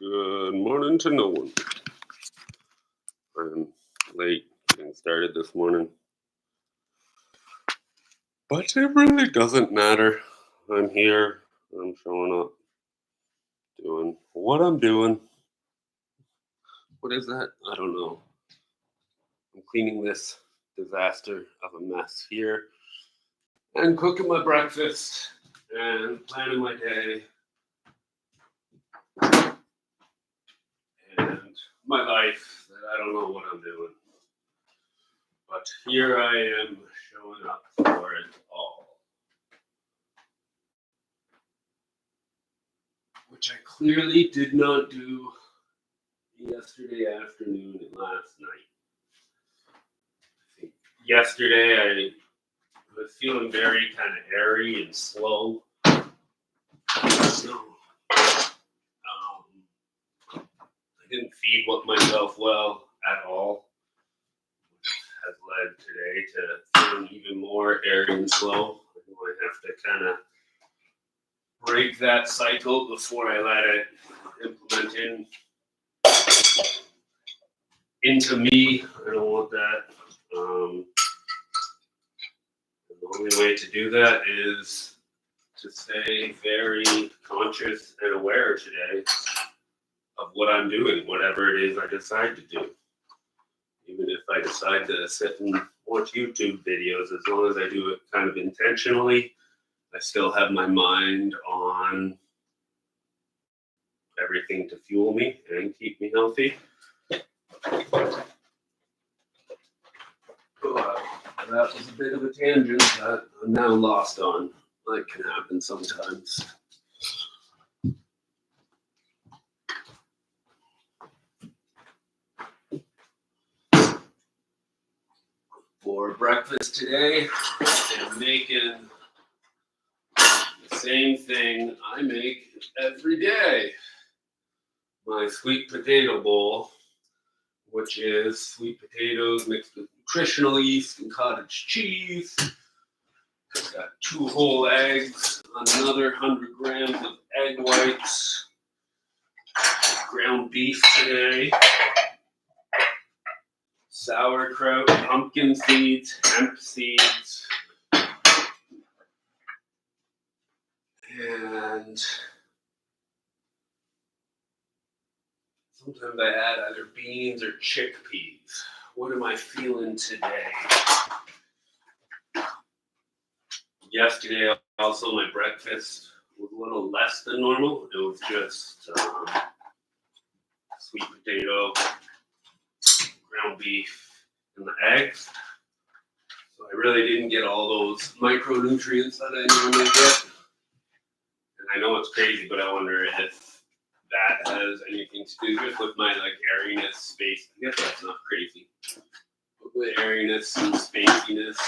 Good morning to no one. I'm late getting started this morning. But it really doesn't matter. I'm here. I'm showing up. Doing what I'm doing. What is that? I don't know. I'm cleaning this disaster of a mess here. And cooking my breakfast. And planning my day. And my life that I don't know what I'm doing. But here I am showing up for it all. Which I clearly did not do yesterday afternoon and last night. I think yesterday I was feeling very kind of airy and slow. So, I didn't feed myself well at all, which has led today to feeling even more airy and slow. I have to kind of break that cycle before I let it implement into me. I don't want that. The only way to do that is to stay very conscious and aware today of what I'm doing, whatever it is I decide to do. Even if I decide to sit and watch YouTube videos, as long as I do it kind of intentionally, I still have my mind on everything to fuel me and keep me healthy. That was a bit of a tangent that I'm now lost on. That can happen sometimes. For breakfast today, I'm making the same thing I make every day. My sweet potato bowl, which is sweet potatoes mixed with nutritional yeast and cottage cheese. I've got 2 whole eggs, another 100 grams of egg whites, ground beef today, sauerkraut, pumpkin seeds, hemp seeds, and sometimes I add either beans or chickpeas. What am I feeling today? Yesterday, also, my breakfast was a little less than normal. It was just sweet potato, ground beef, and the eggs. So I really didn't get all those micronutrients that I normally get. And I know it's crazy, but I wonder if that has anything to do with my airiness, space. I guess that's not crazy. But with airiness and spaciness.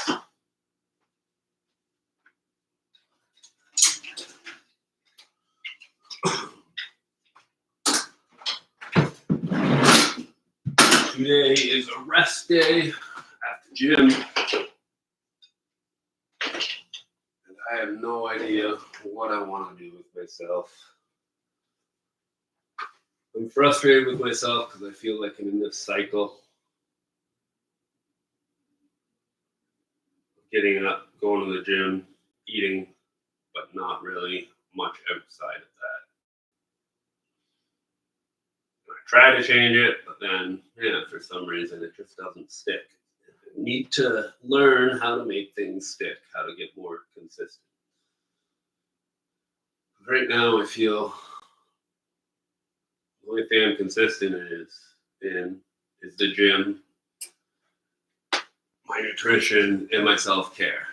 Today is a rest day at the gym. And I have no idea what I want to do with myself. I'm frustrated with myself because I feel like I'm in this cycle. Getting up, going to the gym, eating, but not really much outside of that. I try to change it, but then, for some reason, it just doesn't stick. I need to learn how to make things stick, how to get more consistent. Right now, I feel the only thing I'm consistent in is the gym, my nutrition, and my self-care.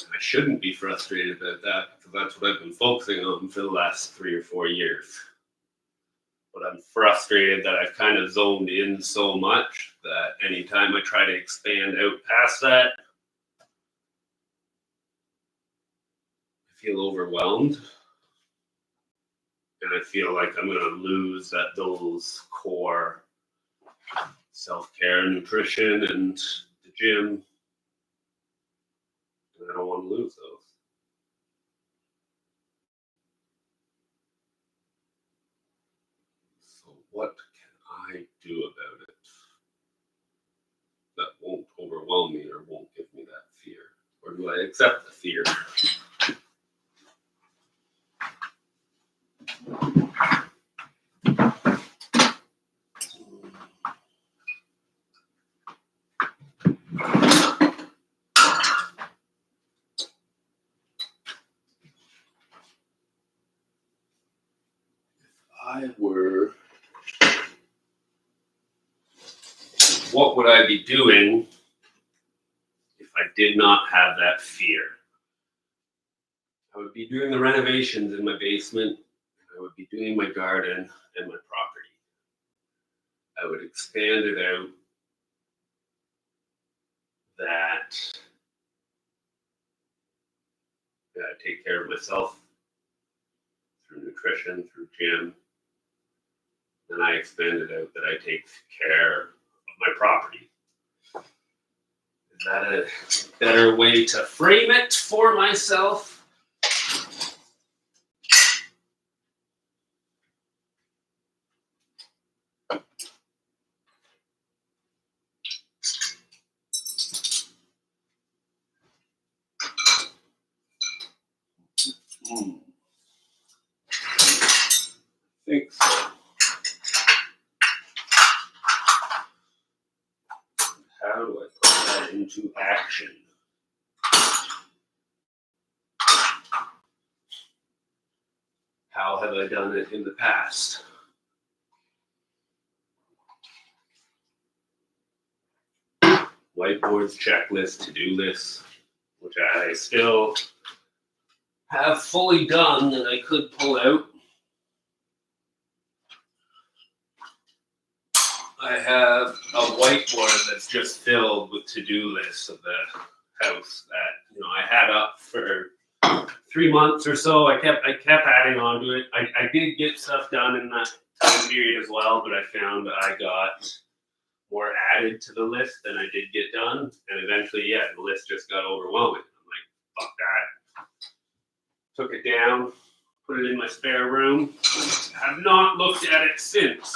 I shouldn't be frustrated about that because that's what I've been focusing on for the last 3 or 4 years. But I'm frustrated that I've kind of zoned in so much that anytime I try to expand out past that, I feel overwhelmed. And I feel like I'm going to lose those core self-care, nutrition, and the gym. And I don't want to lose those. what can I do about it that won't overwhelm me or won't give me that fear? Or do I accept the fear? What would I be doing if I did not have that fear? I would be doing the renovations in my basement. I would be doing my garden and my property. I would expand it out that I take care of myself through nutrition, through gym. And I expanded out that I take care of my property. Is that a better way to frame it for myself? I think so. How do I put that into action? How have I done it in the past? Whiteboards, checklists, to-do lists, which I still have fully done that I could pull out. I have a whiteboard that's just filled with to-do lists of the house that I had up for 3 months or so. I kept adding on to it. I did get stuff done in that time period as well, but I found I got more added to the list than I did get done, and eventually, the list just got overwhelming. I'm like, fuck that. Took it down, put it in my spare room. Have not looked at it since.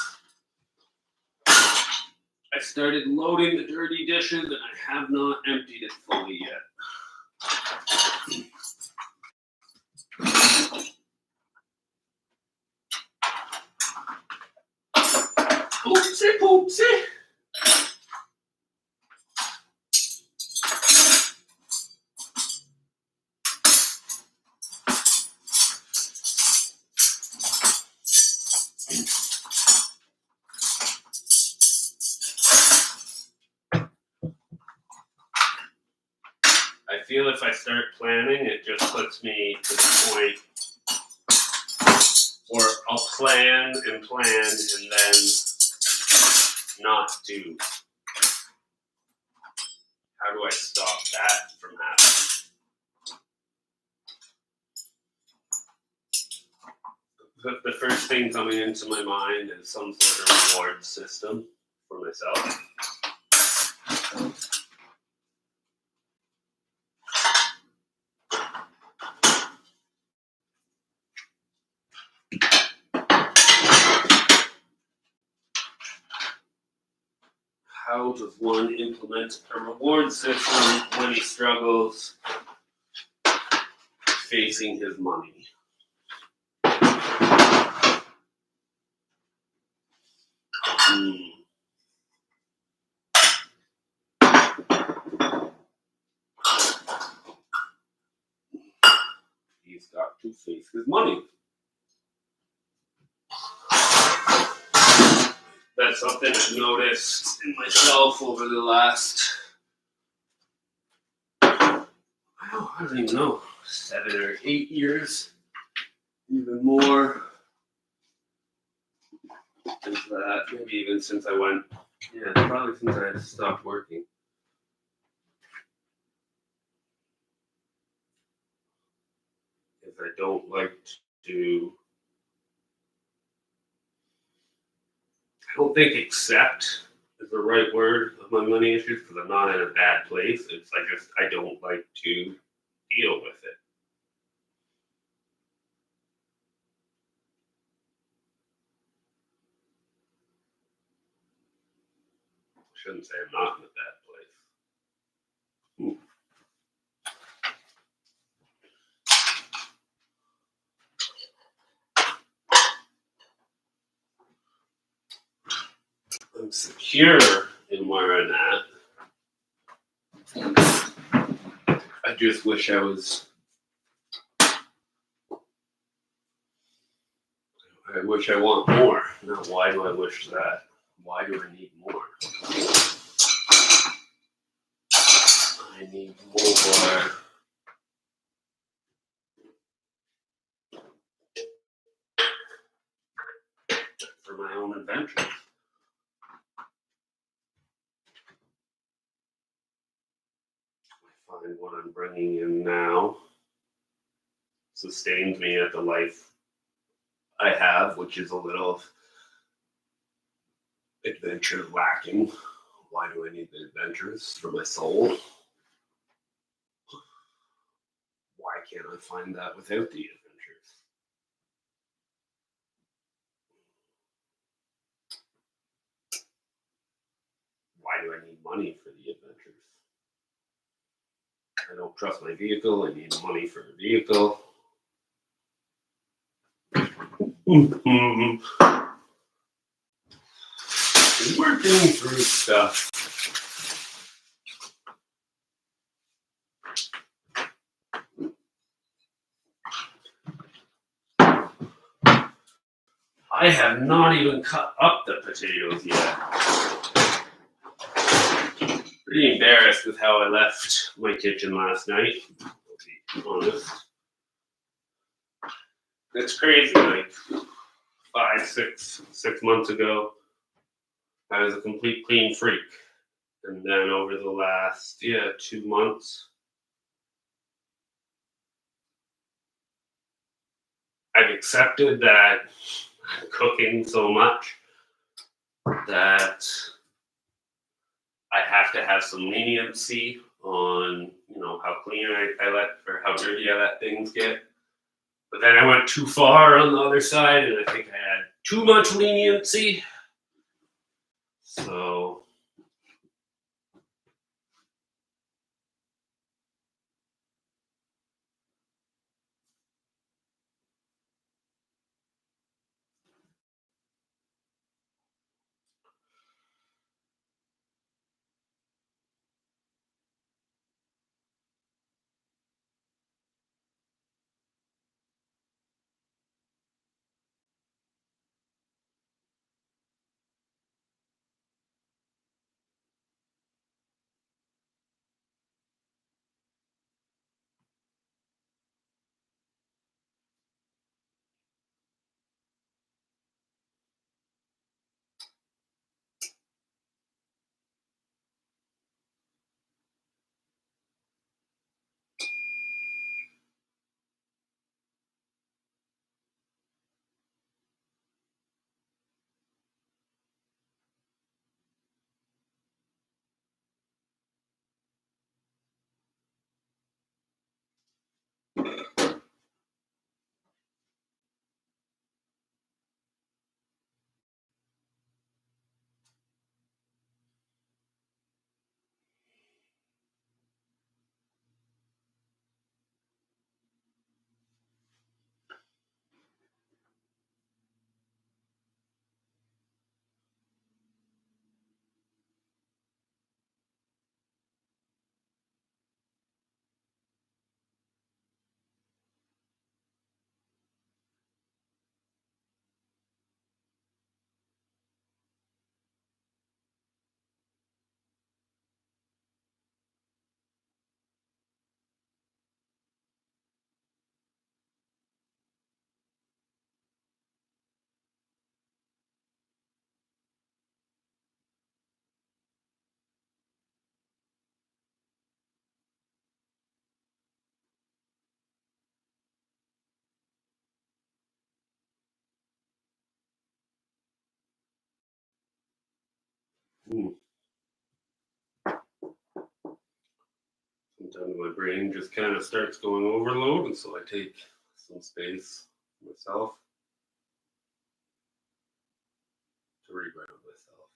I started loading the dirty dishes, and I have not emptied it fully yet. Oopsie poopsie. I feel if I start planning, it just puts me to the point where I'll plan and then not do. How do I stop that from happening? The first thing coming into my mind is some sort of reward system for myself. How does one implement a reward system when he struggles facing his money? He's got to face his money. That's something I've noticed in myself over the last, I don't even know, 7 or 8 years, even more. Since that, maybe even since I went, probably since I stopped working. Because I don't like to, I don't think accept is the right word of my money issues, because I'm not in a bad place. It's I don't like to deal with it. shouldn't say I'm not in a bad place. I'm secure in where I'm at. I just wish I was. I wish I want more. Now, why do I wish that? Why do I need more? I need more for my own adventures. I find what I'm bringing in now sustains me at the life I have, which is a little adventure lacking. Why do I need the adventures for my soul? Why can't I find that without the adventures? Why do I need money for the adventures? I don't trust my vehicle. I need money for the vehicle. Working through stuff. I have not even cut up the potatoes yet. Pretty embarrassed with how I left my kitchen last night, to be honest. It's crazy, like 6 months ago, I was a complete clean freak. And then over the last, 2 months, I've accepted that I'm cooking so much that I have to have some leniency on, how clean I let, or how dirty I let things get. But then I went too far on the other side, and I think I had too much leniency. So sometimes my brain just kind of starts going overload, and so I take some space myself to reground myself.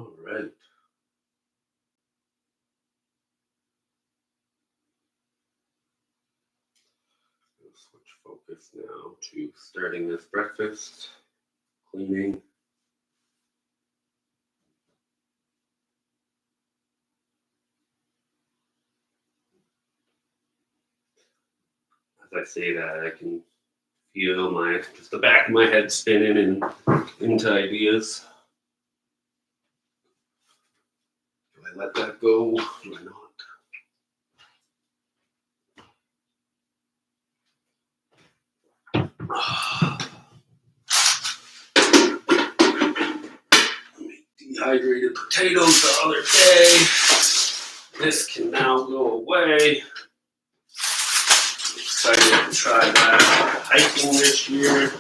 All right. I'll switch focus now to starting this breakfast, cleaning. As I say that, I can feel just the back of my head spinning and into ideas. Do I let that go? Do I not? Dehydrated potatoes the other day. This can now go away. Excited to try that hiking this year.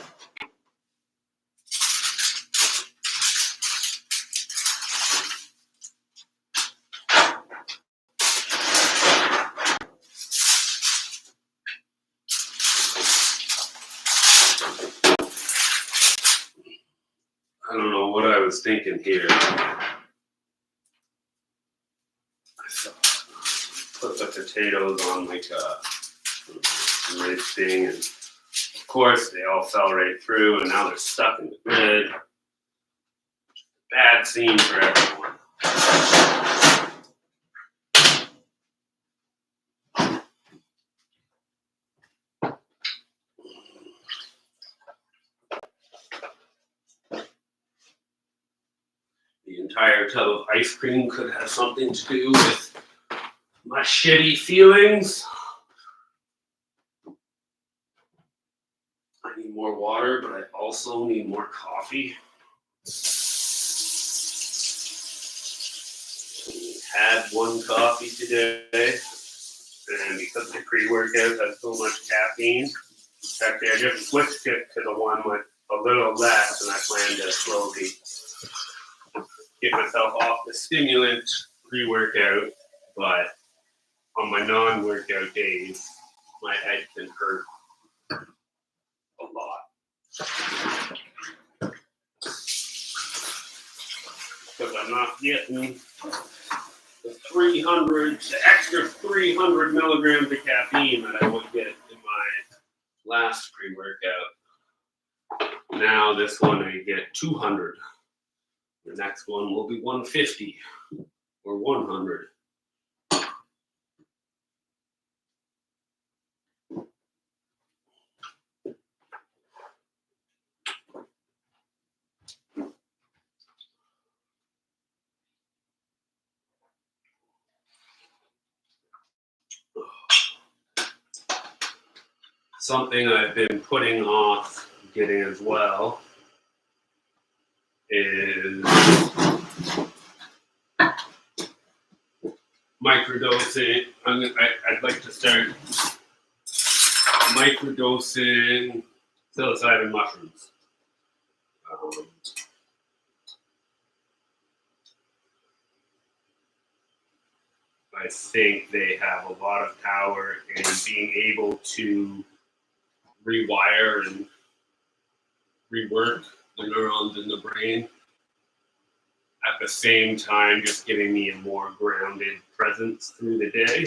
I don't know what I was thinking here. Put the potatoes on like a ridge thing, and of course they all fell right through, and now they're stuck in the grid. Bad scene for everyone. The entire tub of ice cream could have something to do with my shitty feelings. I need more water, but I also need more coffee. Had one coffee today, and because the pre-workout has so much caffeine, actually I just switched it to the one with a little less, and I plan to slowly get myself off the stimulant pre-workout, but on my non-workout days, my head can hurt a lot. Because I'm not getting the extra 300 milligrams of caffeine that I would get in my last pre-workout. Now this one I get 200. The next one will be 150 or 100. Something I've been putting off getting as well is microdosing. I'd like to start microdosing psilocybin mushrooms. I think they have a lot of power in being able to rewire and rework the neurons in the brain. At the same time, just giving me a more grounded presence through the day.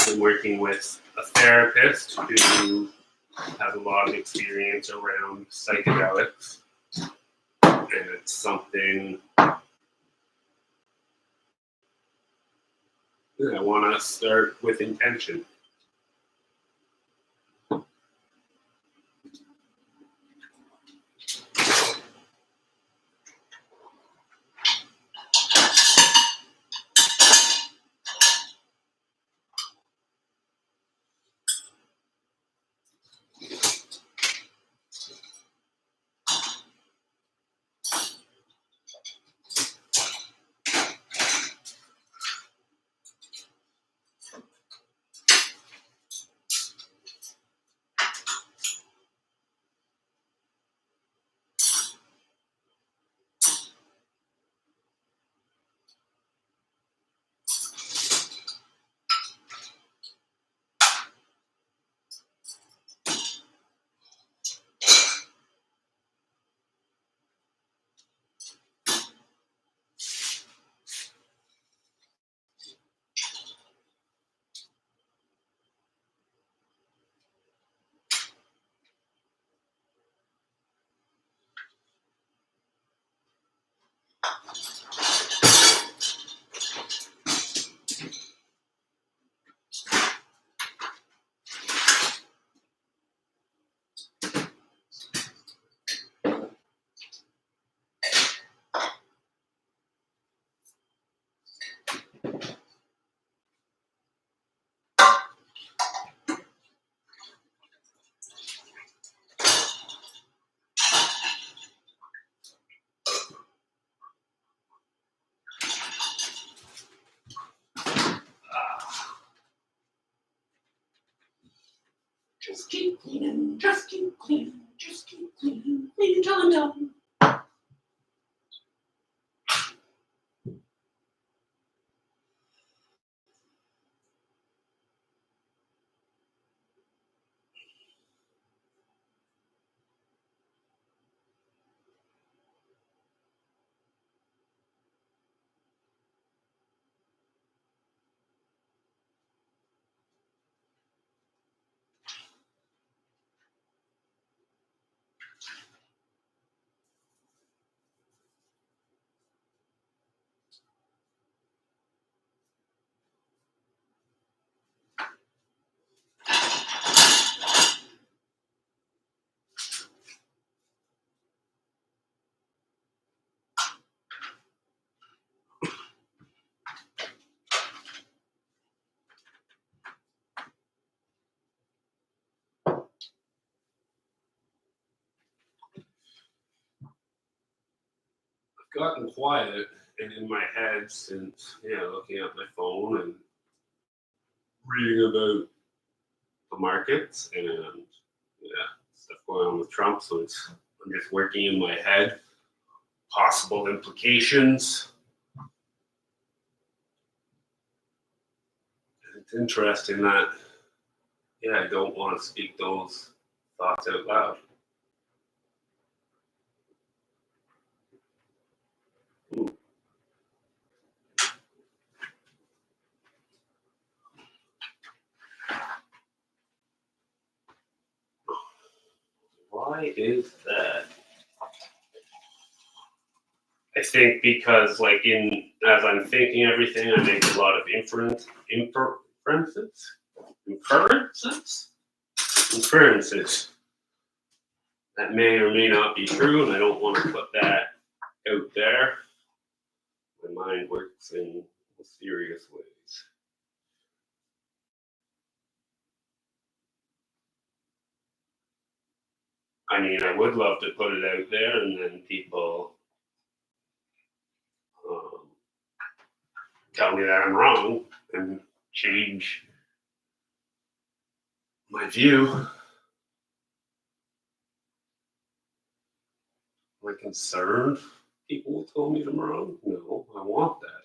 I'm working with a therapist who has a lot of experience around psychedelics, and it's something that I want to start with intention. Just keep cleaning, just keep cleaning, just keep cleaning, clean till I'm done. Gotten quiet and in my head since looking at my phone and reading about the markets and stuff going on with Trump. So I'm just working in my head possible implications. And it's interesting that I don't want to speak those thoughts out loud. Why is that? I think because as I'm thinking everything, I make a lot of inferences that may or may not be true, and I don't want to put that out there. My mind works in mysterious ways. I mean, I would love to put it out there, and then people tell me that I'm wrong and change my view. Am I concerned people will tell me I'm wrong? No, I want that.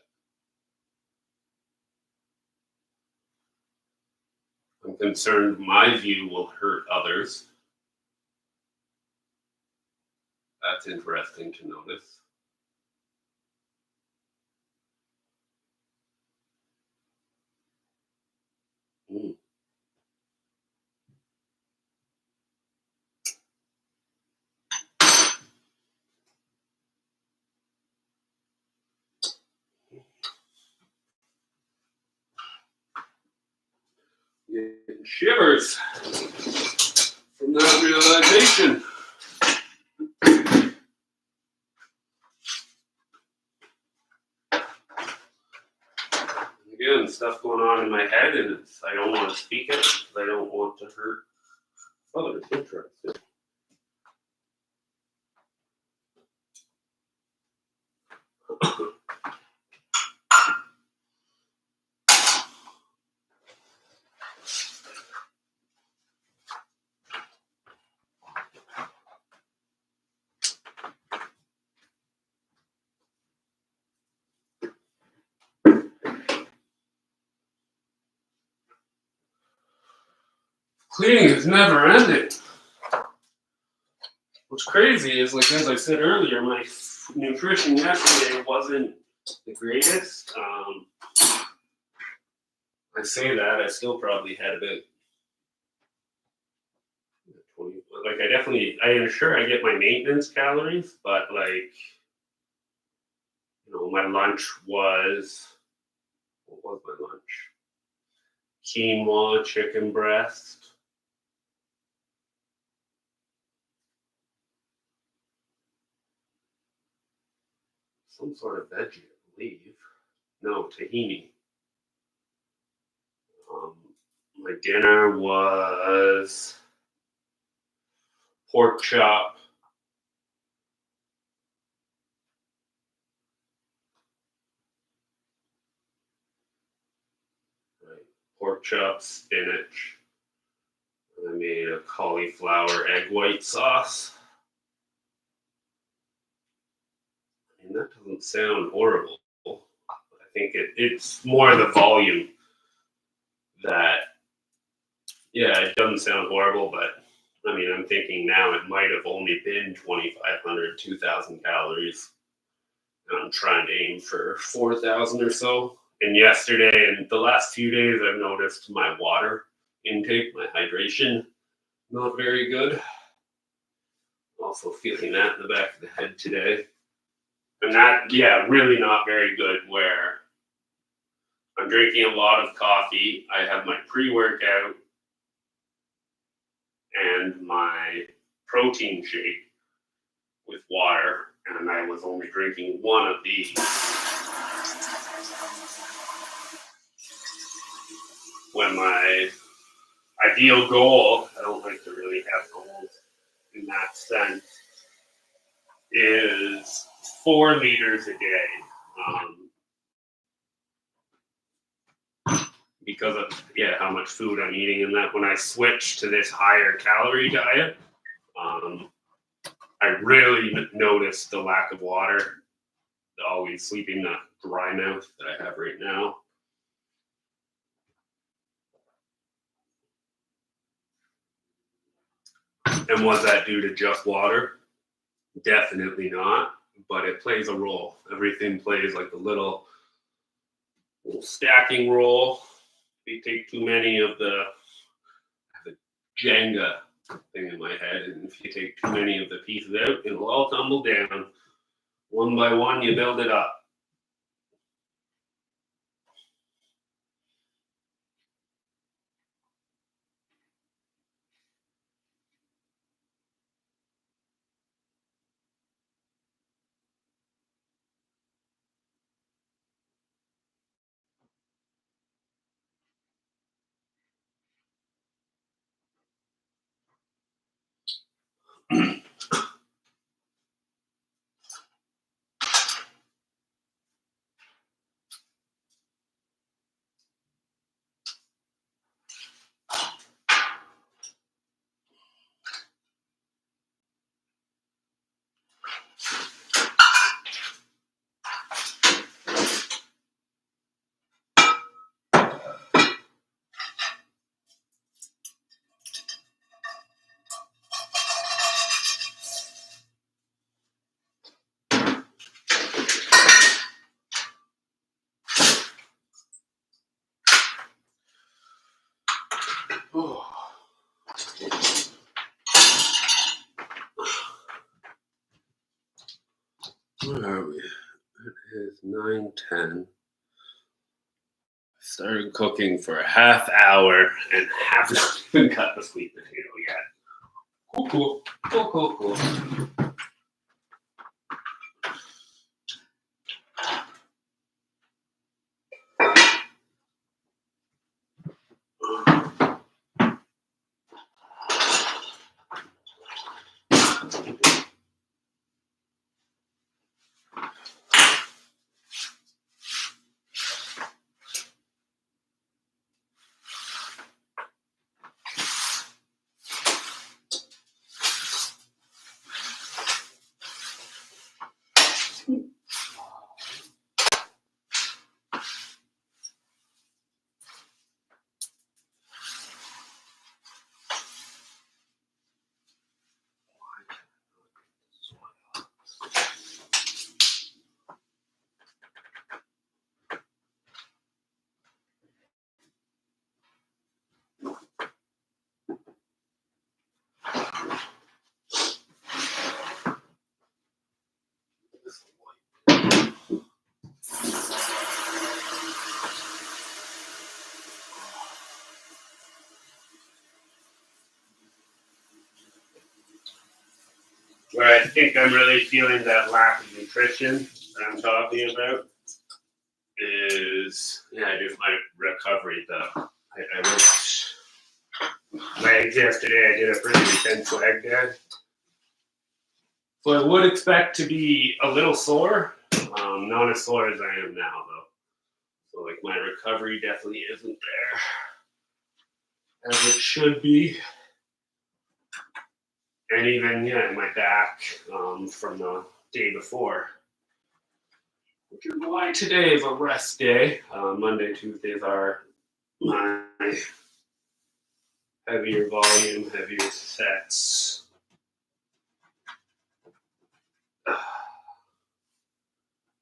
I'm concerned my view will hurt others. That's interesting to notice. Getting shivers from that realization. Again, stuff going on in my head, and I don't want to speak it because I don't want to hurt others. Interesting. Cleaning is never ending. What's crazy is, as I said earlier, my nutrition yesterday wasn't the greatest. I say that, I still probably had about 20. I'm sure I get my maintenance calories, but my lunch was, what was my lunch? Quinoa, chicken breast. Some sort of veggie, I believe. No, tahini. My dinner was pork chop. Right. Pork chop, spinach, I made a cauliflower egg white sauce. And that doesn't sound horrible. I think it's more the volume that, yeah, it doesn't sound horrible, but I mean, I'm thinking now it might have only been 2,500, 2,000 calories. And I'm trying to aim for 4,000 or so. And yesterday and the last few days, I've noticed my water intake, my hydration, not very good. Also feeling that in the back of the head today. And that, yeah, really not very good where I'm drinking a lot of coffee. I have my pre-workout and my protein shake with water, and I was only drinking one of these. When my ideal goal, I don't like to really have goals in that sense, is 4 liters a day. Because of how much food I'm eating, and that when I switch to this higher calorie diet, I really noticed the lack of water, the always sleeping, that dry mouth that I have right now. And was that due to just water? Definitely not, but it plays a role. Everything plays like a little stacking role. If you take too many of the Jenga thing in my head, and if you take too many of the pieces out, it'll all tumble down. One by one, you build it up. Where are we? It is 9:10. I started cooking for a half hour and have not even cut the sweet potato yet. Cool. Where I think I'm really feeling that lack of nutrition that I'm talking about is, just my recovery though. I worked legs yesterday. I did a pretty intense leg day. So I would expect to be a little sore, not as sore as I am now though. So like my recovery definitely isn't there as it should be. and even my back from the day before. Which is why today is a rest day. Monday, Tuesdays are my heavier volume, heavier sets.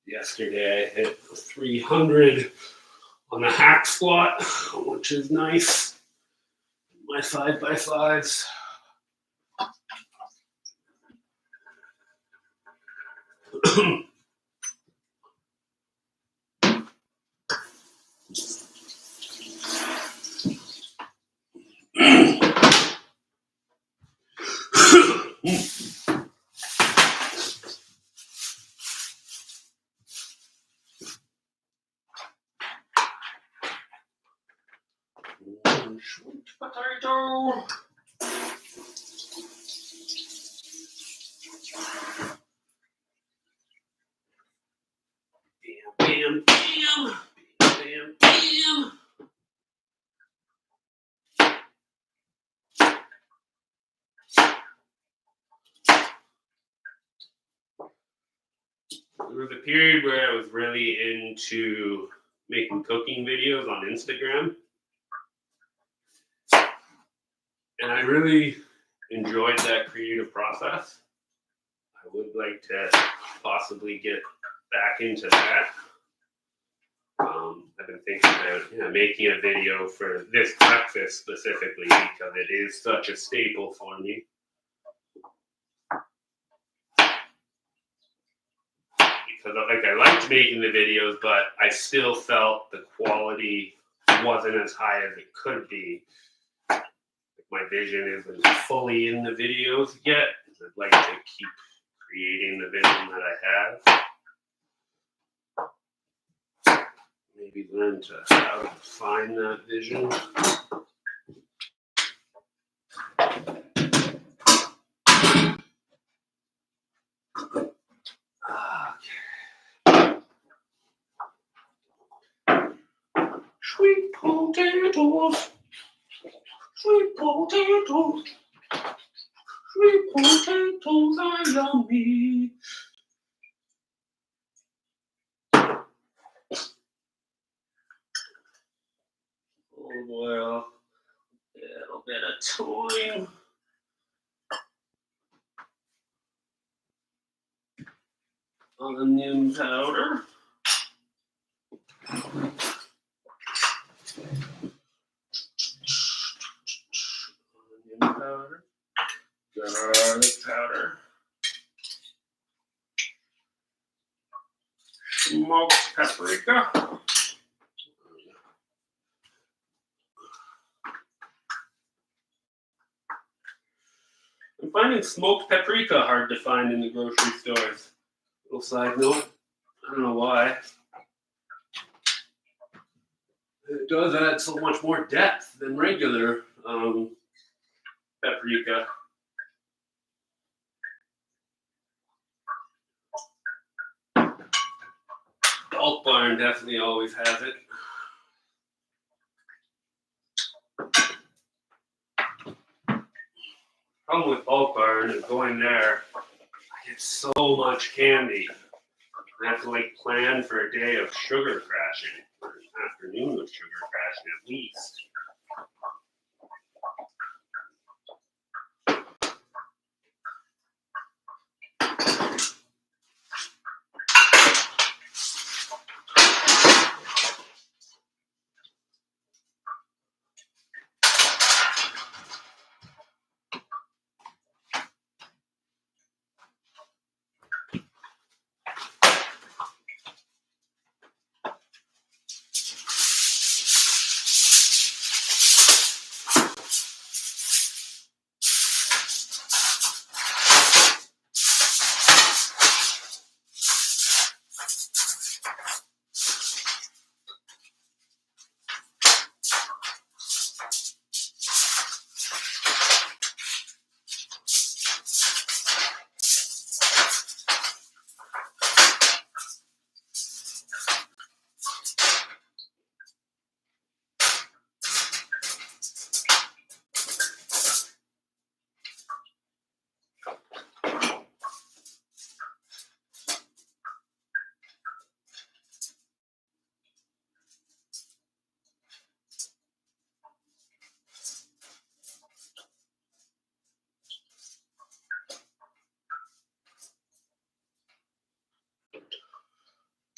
Yesterday I hit 300 on the hack squat, which is nice. My 5x5s. Sweet potato. Bam, bam, bam. Bam, bam. There was a period where I was really into making cooking videos on Instagram. And I really enjoyed that creative process. I would like to possibly get back into that. I've been thinking about making a video for this breakfast specifically because it is such a staple for me. Because I liked making the videos, but I still felt the quality wasn't as high as it could be. My vision isn't fully in the videos yet. I'd like to keep creating the vision that I have. Maybe learn how to find that vision. Sweet potatoes. Sweet potatoes. Sweet potatoes are yummy. Olive oil, a little bit of thyme. Onion powder. Onion powder. Garlic powder. Smoked paprika. I'm finding smoked paprika hard to find in the grocery stores. Little side note, I don't know why. It does add so much more depth than regular paprika. Bulk Barn definitely always has it. Problem with Bulk Barn is going there, I get so much candy. I have to plan for a day of sugar crashing, or an afternoon of sugar crashing at least.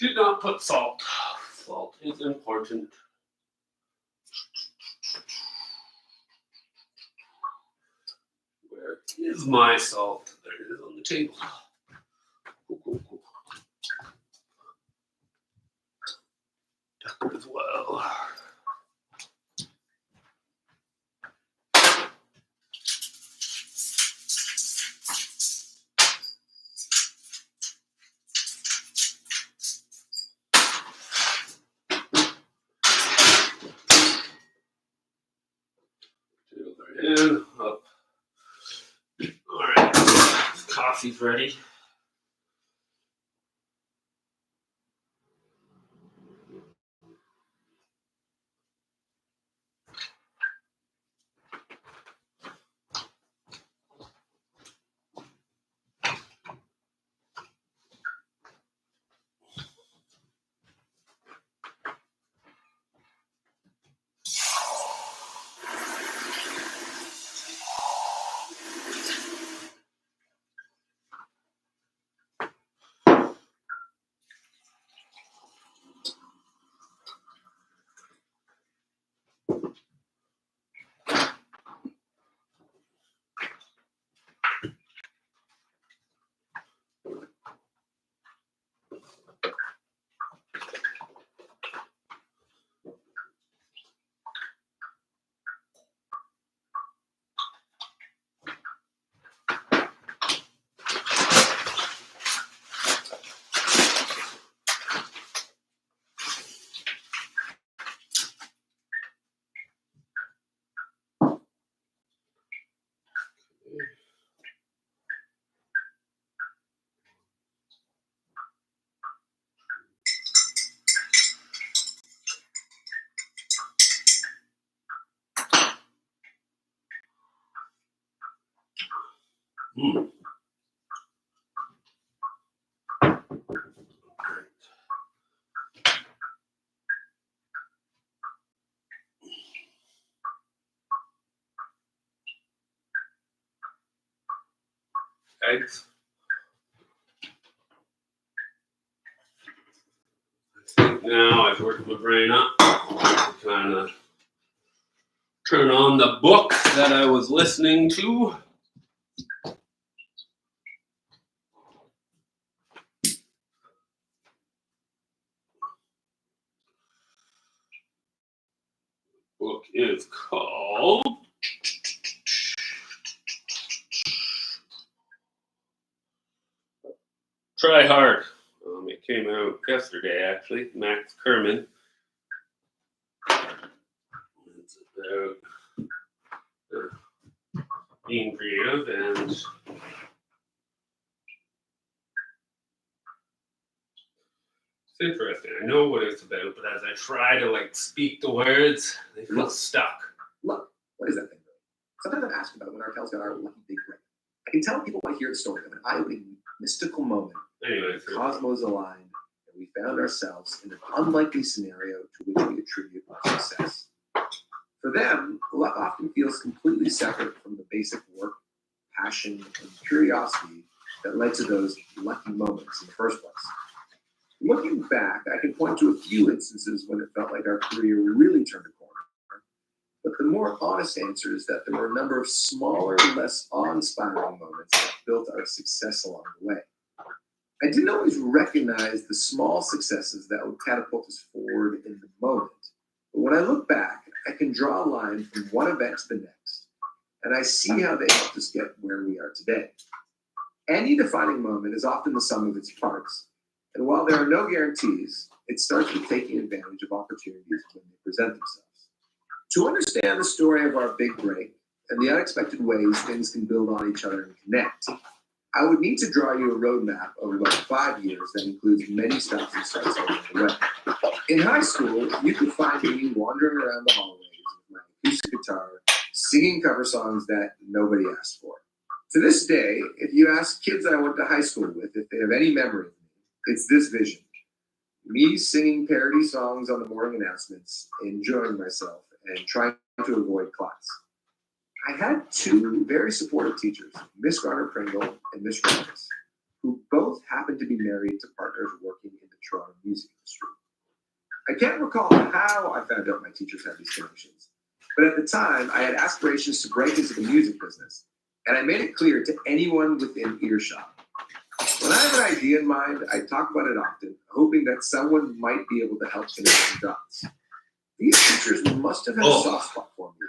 Did not put salt. Salt is important. Where is my salt? There it is on the table. Cool. Pepper as well. In, up. All right, coffee's ready. Eggs. I think now I've worked my brain up to kind of turn on the book that I was listening to. Book is called Try Hard. It came out yesterday, actually. Max Kerman. It's about being creative, and it's interesting. I know what it's about, but as I try to speak the words, they feel stuck. Look, what is that thing? Sometimes I've asked about when our Kel's got our lucky big break. I can tell people want to hear the story of an eye-opening, mystical moment. Anyway, the cosmos aligned, and we found ourselves in an unlikely scenario to which we attribute our success. For them, luck often feels completely separate from the basic work, passion, and curiosity that led to those lucky moments in the first place. Looking back, I can point to a few instances when it felt like our career really turned a corner. But the more honest answer is that there were a number of smaller, less awe-inspiring moments that built our success along the way. I didn't always recognize the small successes that would catapult us forward in the moment. But when I look back, I can draw a line from one event to the next, and I see how they helped us get where we are today. Any defining moment is often the sum of its parts, and while there are no guarantees, it starts with taking advantage of opportunities when they present themselves. To understand the story of our big break and the unexpected ways things can build on each other and connect, I would need to draw you a roadmap of about 5 years that includes many stops and starts along the way. In high school, you could find me wandering around the hallways with my acoustic guitar, singing cover songs that nobody asked for. To this day, if you ask kids I went to high school with if they have any memory of me, it's this vision. Me singing parody songs on the morning announcements, enjoying myself, and trying to avoid class. I had two very supportive teachers, Miss Garner Pringle and Miss Rogers, who both happened to be married to partners working in the Toronto music industry. I can't recall how I found out my teachers had these connections, but at the time, I had aspirations to break into the music business, and I made it clear to anyone within earshot. When I have an idea in mind, I talk about it often, hoping that someone might be able to help connect the dots. These teachers must have had a soft spot for me,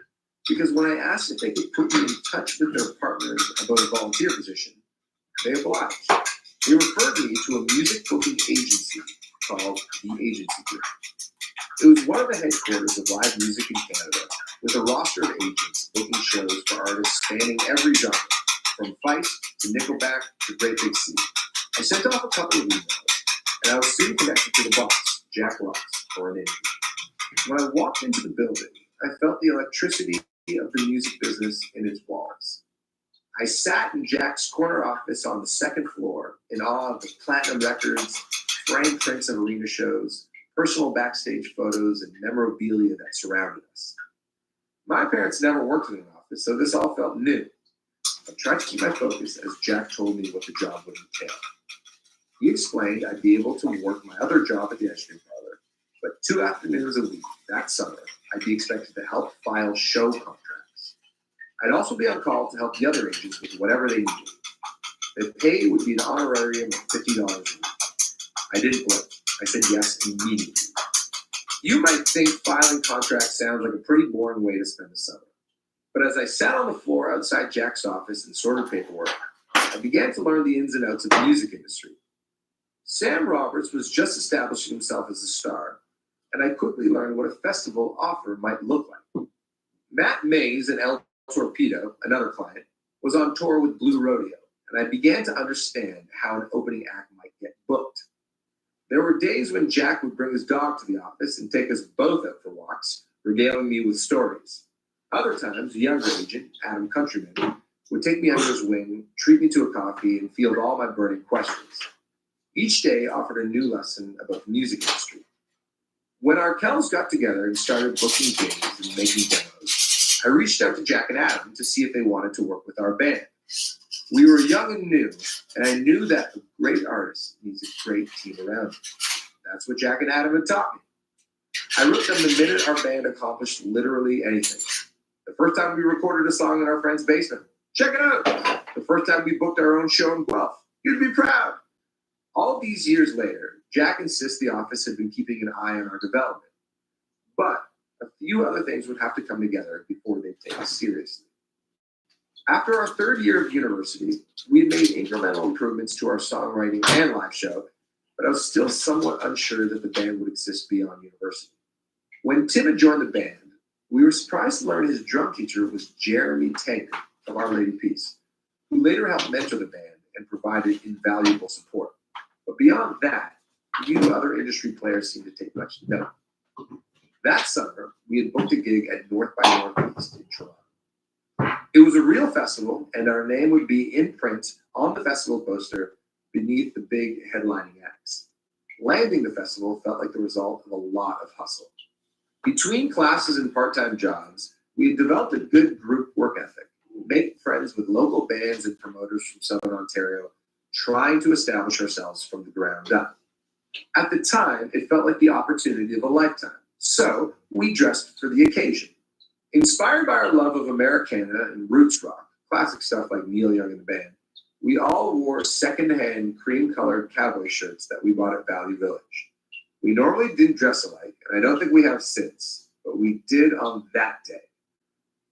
because when I asked if they could put me in touch with their partners about a volunteer position, they obliged. They referred me to a music booking agency called the Agency Group. It was one of the headquarters of live music in Canada, with a roster of agents booking shows for artists spanning every genre, from Feist to Nickelback to Great Big Sea. I sent off a couple of emails, and I was soon connected to the boss, Jack Ross, for an interview. When I walked into the building, I felt the electricity of the music business in its walls. I sat in Jack's corner office on the second floor in awe of the platinum records, framed prints of arena shows, personal backstage photos, and memorabilia that surrounded us. My parents never worked in an office, so this all felt new. I tried to keep my focus as Jack told me what the job would entail. He explained I'd be able to work my other job at the ice cream parlor, but 2 afternoons a week that summer, I'd be expected to help file show contracts. I'd also be on call to help the other agents with whatever they needed. The pay would be an honorarium of $50 a week. I didn't blink. I said yes immediately. You might think filing contracts sounds like a pretty boring way to spend the summer. But as I sat on the floor outside Jack's office and sorted paperwork, I began to learn the ins and outs of the music industry. Sam Roberts was just establishing himself as a star, and I quickly learned what a festival offer might look like. Matt Mays and El Torpedo, another client, was on tour with Blue Rodeo, and I began to understand how an opening act might get booked. There were days when Jack would bring his dog to the office and take us both out for walks, regaling me with stories. Other times, a younger agent, Adam Countryman, would take me under his wing, treat me to a coffee, and field all my burning questions. Each day offered a new lesson about the music industry. When our Kells got together and started booking gigs and making demos, I reached out to Jack and Adam to see if they wanted to work with our band. We were young and new, and I knew that a great artist needs a great team around him. That's what Jack and Adam had taught me. I wrote them the minute our band accomplished literally anything. The first time we recorded a song in our friend's basement, check it out. The first time we booked our own show in Guelph, you'd be proud. All these years later, Jack insists the office had been keeping an eye on our development. But a few other things would have to come together before they'd take us seriously. After our third year of university, we had made incremental improvements to our songwriting and live show, but I was still somewhat unsure that the band would exist beyond university. When Tim had joined the band, we were surprised to learn his drum teacher was Jeremy Taggart of Our Lady Peace, who later helped mentor the band and provided invaluable support. But beyond that, few other industry players seemed to take much note. That summer, we had booked a gig at North by Northeast in Toronto. It was a real festival, and our name would be in print on the festival poster beneath the big headlining acts. Landing the festival felt like the result of a lot of hustle. Between classes and part-time jobs, we had developed a good group work ethic, making friends with local bands and promoters from Southern Ontario, trying to establish ourselves from the ground up. At the time, it felt like the opportunity of a lifetime, so we dressed for the occasion. Inspired by our love of Americana and roots rock, classic stuff like Neil Young and the band, we all wore second-hand cream-colored cowboy shirts that we bought at Valley Village. We normally didn't dress alike, and I don't think we have since, but we did on that day.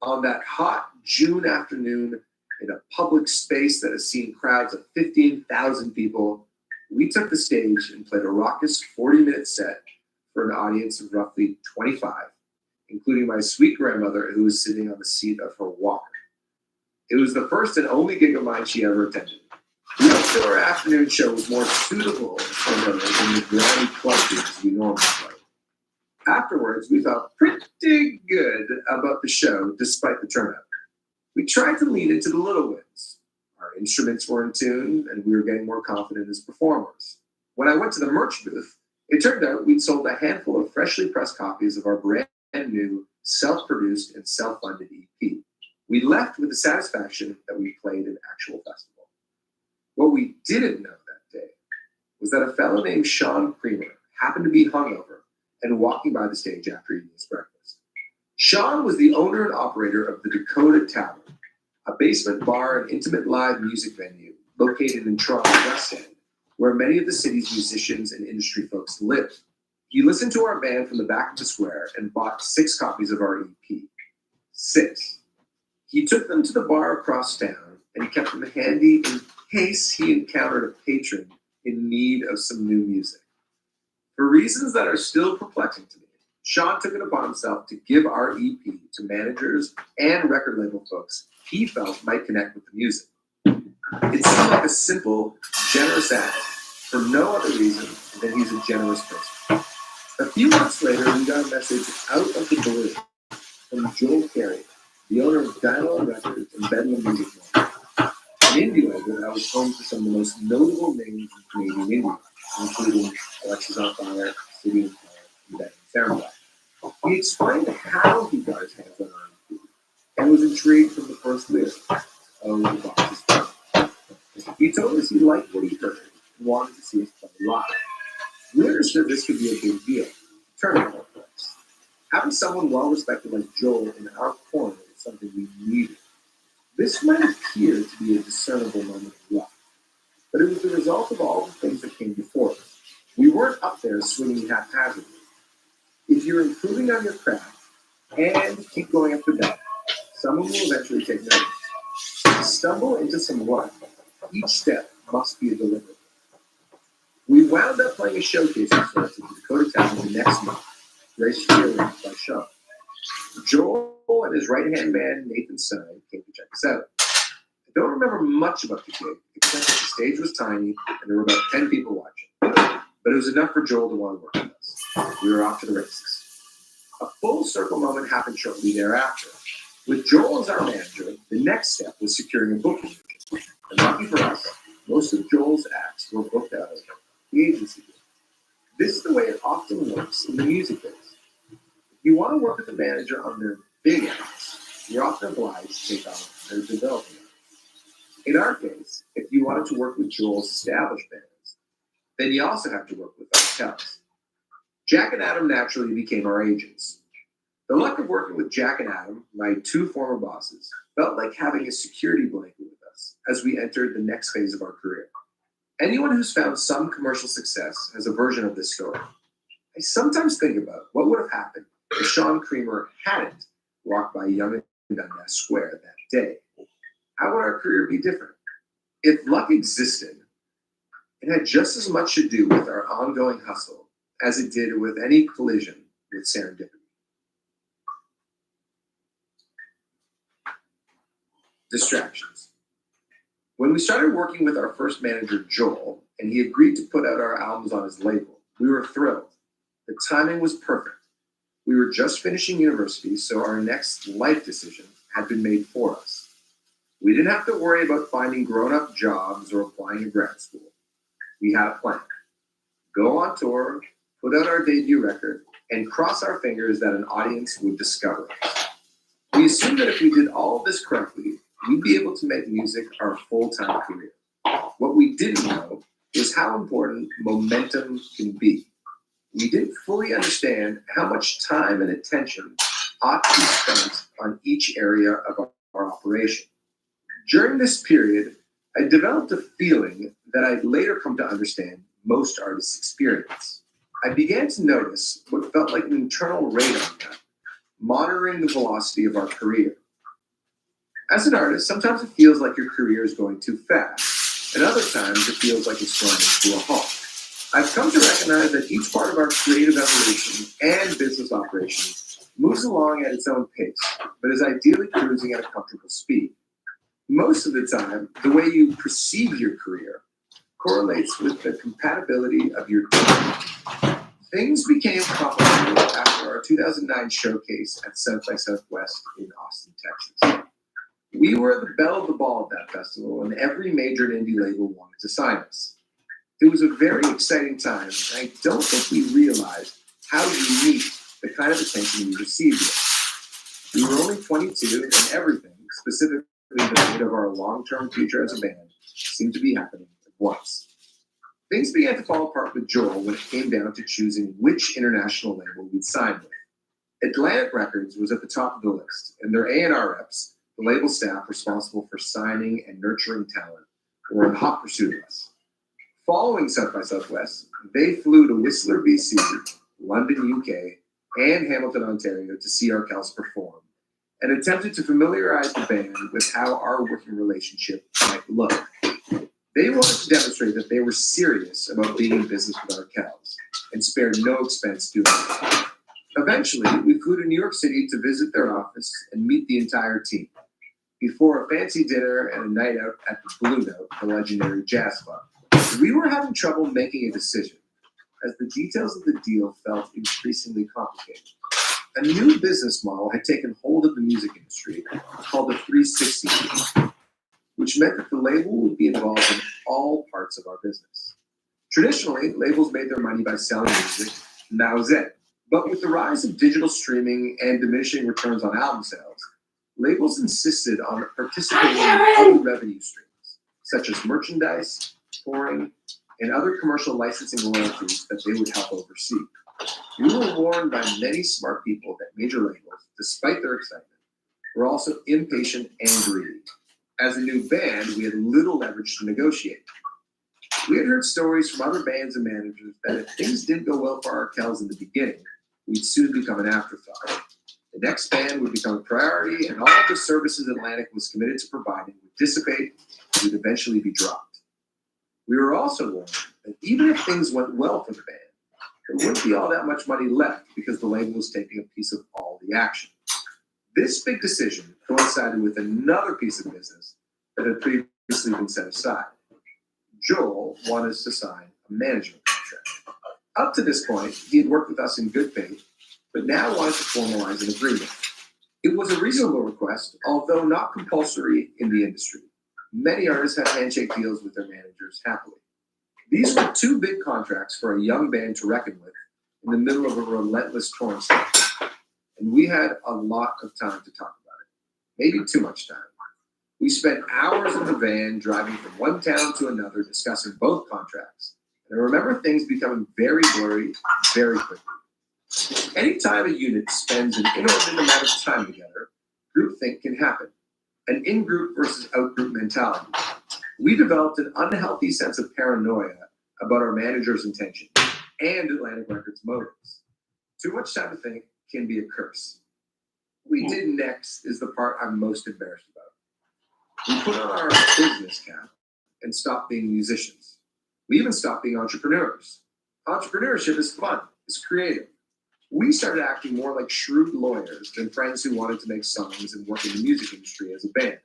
On that hot June afternoon, in a public space that has seen crowds of 15,000 people, we took the stage and played a raucous 40-minute set for an audience of roughly 25, including my sweet grandmother who was sitting on the seat of her walker. It was the first and only gig of mine she ever attended. The outdoor afternoon show was more suitable for her than the grimy club gigs we normally play. Afterwards, we felt pretty good about the show despite the turnout. We tried to lean into the little wins. Our instruments were in tune, and we were getting more confident as performers. When I went to the merch booth, it turned out we'd sold a handful of freshly pressed copies of our brand new, self-produced, and self-funded EP. We left with the satisfaction that we played an actual festival. What we didn't know that day was that a fellow named Sean Creamer happened to be hungover and walking by the stage after eating his breakfast. Sean was the owner and operator of the Dakota Tavern, a basement bar and intimate live music venue located in Toronto's West End, where many of the city's musicians and industry folks lived. He listened to our band from the back of the square and bought 6 copies of our EP. 6. He took them to the bar across town and he kept them handy in case he encountered a patron in need of some new music. For reasons that are still perplexing to me, Sean took it upon himself to give our EP to managers and record label folks he felt might connect with the music. It seemed like a simple, generous act for no other reason than he's a generous person. A few months later, we got a message out of the blue from Joel Carey, the owner of Dynamo Records and Bedlam Music Mall, an indie label that was home to some of the most notable names in Canadian indie, including Alexis on Fire, City and Fire, and Ben Soundblack. He explained how he got his hands on R&B and was intrigued from the first lyric, "Oh, the box is full." He told us he liked what he heard and wanted to see us play live. We understood this could be a big deal, turning point for us. Having someone well-respected like Joel in our corner is something we needed. This might appear to be a discernible moment of luck, but it was the result of all the things that came before us. We weren't up there swinging haphazardly. If you're improving on your craft and keep going up the bat, someone will eventually take notice. To stumble into some luck, each step must be a deliberate. We wound up playing a showcase performance at the Dakota Tavern the next month, graced by Sean. Joel and his right-hand man, Nathan Stein, came to check us out. I don't remember much about the gig, except that the stage was tiny and there were about 10 people watching. But it was enough for Joel to want to work with us. We were off to the races. A full circle moment happened shortly thereafter. With Joel as our manager, the next step was securing a booking agent. And lucky for us, most of Joel's acts were booked out of the agency. This is the way it often works in the music business. If you want to work with a manager on their big acts, you're often obliged to take on their development. In our case, if you wanted to work with Joel's established bands, then you also have to work with ourselves. Jack and Adam naturally became our agents. The luck of working with Jack and Adam, my 2 former bosses, felt like having a security blanket with us as we entered the next phase of our career. Anyone who's found some commercial success has a version of this story. I sometimes think about what would have happened if Sean Creamer hadn't walked by Yonge and Dundas Square that day. How would our career be different? If luck existed, it had just as much to do with our ongoing hustle as it did with any collision with serendipity. Distractions. When we started working with our first manager, Joel, and he agreed to put out our albums on his label, we were thrilled. The timing was perfect. We were just finishing university, so our next life decision had been made for us. We didn't have to worry about finding grown-up jobs or applying to grad school. We had a plan. Go on tour, put out our debut record, and cross our fingers that an audience would discover us. We assumed that if we did all of this correctly, we'd be able to make music our full-time career. What we didn't know was how important momentum can be. We didn't fully understand how much time and attention ought to be spent on each area of our operation. During this period, I developed a feeling that I'd later come to understand most artists experience. I began to notice what felt like an internal radar gun, monitoring the velocity of our career. As an artist, sometimes it feels like your career is going too fast, and other times it feels like it's grinding to a halt. I've come to recognize that each part of our creative evolution and business operations moves along at its own pace, but is ideally cruising at a comfortable speed. Most of the time, the way you perceive your career correlates with the compatibility of your team. Things became complicated after our 2009 showcase at South by Southwest in Austin, Texas. We were the belle of the ball at that festival, and every major and indie label wanted to sign us. It was a very exciting time, and I don't think we realized how unique the kind of attention we received was. We were only 22, and everything, specifically the fate of our long-term future as a band, seemed to be happening at once. Things began to fall apart with Joel when it came down to choosing which international label we'd sign with. Atlantic Records was at the top of the list, and their A&R reps, the label staff responsible for signing and nurturing talent, were in hot pursuit of us. Following South by Southwest, they flew to Whistler, BC, London, UK, and Hamilton, Ontario to see our Kels perform, and attempted to familiarize the band with how our working relationship might look. They wanted to demonstrate that they were serious about being in business with our Kels, and spared no expense doing it. Eventually, we flew to New York City to visit their office and meet the entire team, before a fancy dinner and a night out at the Blue Note, the legendary jazz club. We were having trouble making a decision, as the details of the deal felt increasingly complicated. A new business model had taken hold of the music industry called the 360 deal, which meant that the label would be involved in all parts of our business. Traditionally, labels made their money by selling music, and that was it. But with the rise of digital streaming and diminishing returns on album sales, labels insisted on participating in other revenue streams, such as merchandise, touring, and other commercial licensing royalties that they would help oversee. We were warned by many smart people that major labels, despite their excitement, were also impatient and greedy. As a new band, we had little leverage to negotiate. We had heard stories from other bands and managers that if things didn't go well for our Kels in the beginning, we'd soon become an afterthought. The next band would become a priority, and all of the services Atlantic was committed to providing would dissipate and would eventually be dropped. We were also warned that even if things went well for the band, there wouldn't be all that much money left because the label was taking a piece of all the action. This big decision coincided with another piece of business that had previously been set aside. Joel wanted us to sign a management contract. Up to this point, he had worked with us in good faith, but now wanted to formalize an agreement. It was a reasonable request, although not compulsory in the industry. Many artists have handshake deals with their managers happily. These were two big contracts for a young band to reckon with in the middle of a relentless touring cycle. And we had a lot of time to talk about it. Maybe too much time. We spent hours in the van driving from one town to another discussing both contracts. And I remember things becoming very blurry very quickly. Anytime a unit spends an inordinate amount of time together, groupthink can happen. An in-group versus out-group mentality. We developed an unhealthy sense of paranoia about our manager's intention and Atlantic Records' motives. Too much time to think can be a curse. What we did next is the part I'm most embarrassed about. We put on our business cap and stopped being musicians. We even stopped being entrepreneurs. Entrepreneurship is fun, it's creative. We started acting more like shrewd lawyers than friends who wanted to make songs and work in the music industry as a band.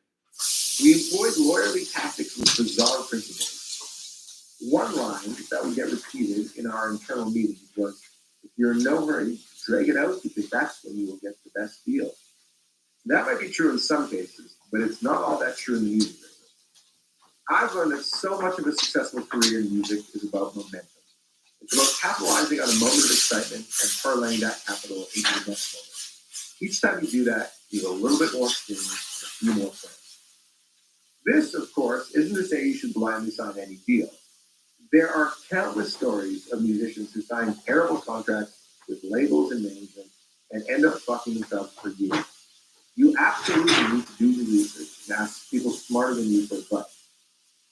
We employed lawyerly tactics with bizarre principles. One line that would get repeated in our internal meetings was, if you're in no hurry, drag it out because that's when you will get the best deal. That might be true in some cases, but it's not all that true in the music business. I've learned that so much of a successful career in music is about momentum. It's about capitalizing on a moment of excitement and parlaying that capital into the next moment. Each time you do that, you get a little bit more experience and a few more friends. This, of course, isn't to say you should blindly sign any deal. There are countless stories of musicians who sign terrible contracts with labels and management and end up fucking themselves for years. You absolutely need to do your research and ask people smarter than you for advice.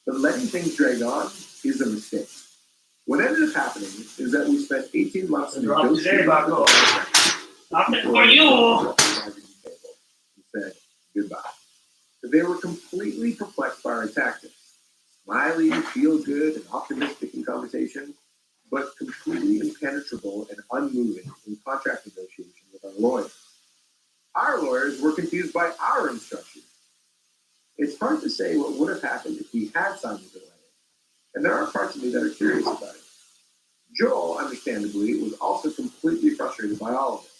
But letting things drag on is a mistake. What ended up happening is that we spent 18 months negotiating the contract before you said goodbye. But they were completely perplexed by our tactics. Smiley, feel good, and optimistic in conversation, but completely impenetrable and unmoving in contract negotiation with our lawyers. Our lawyers were confused by our instructions. It's hard to say what would have happened if we had signed with Atlantic, and there are parts of me that are curious about it. Joel, understandably, was also completely frustrated by all of this.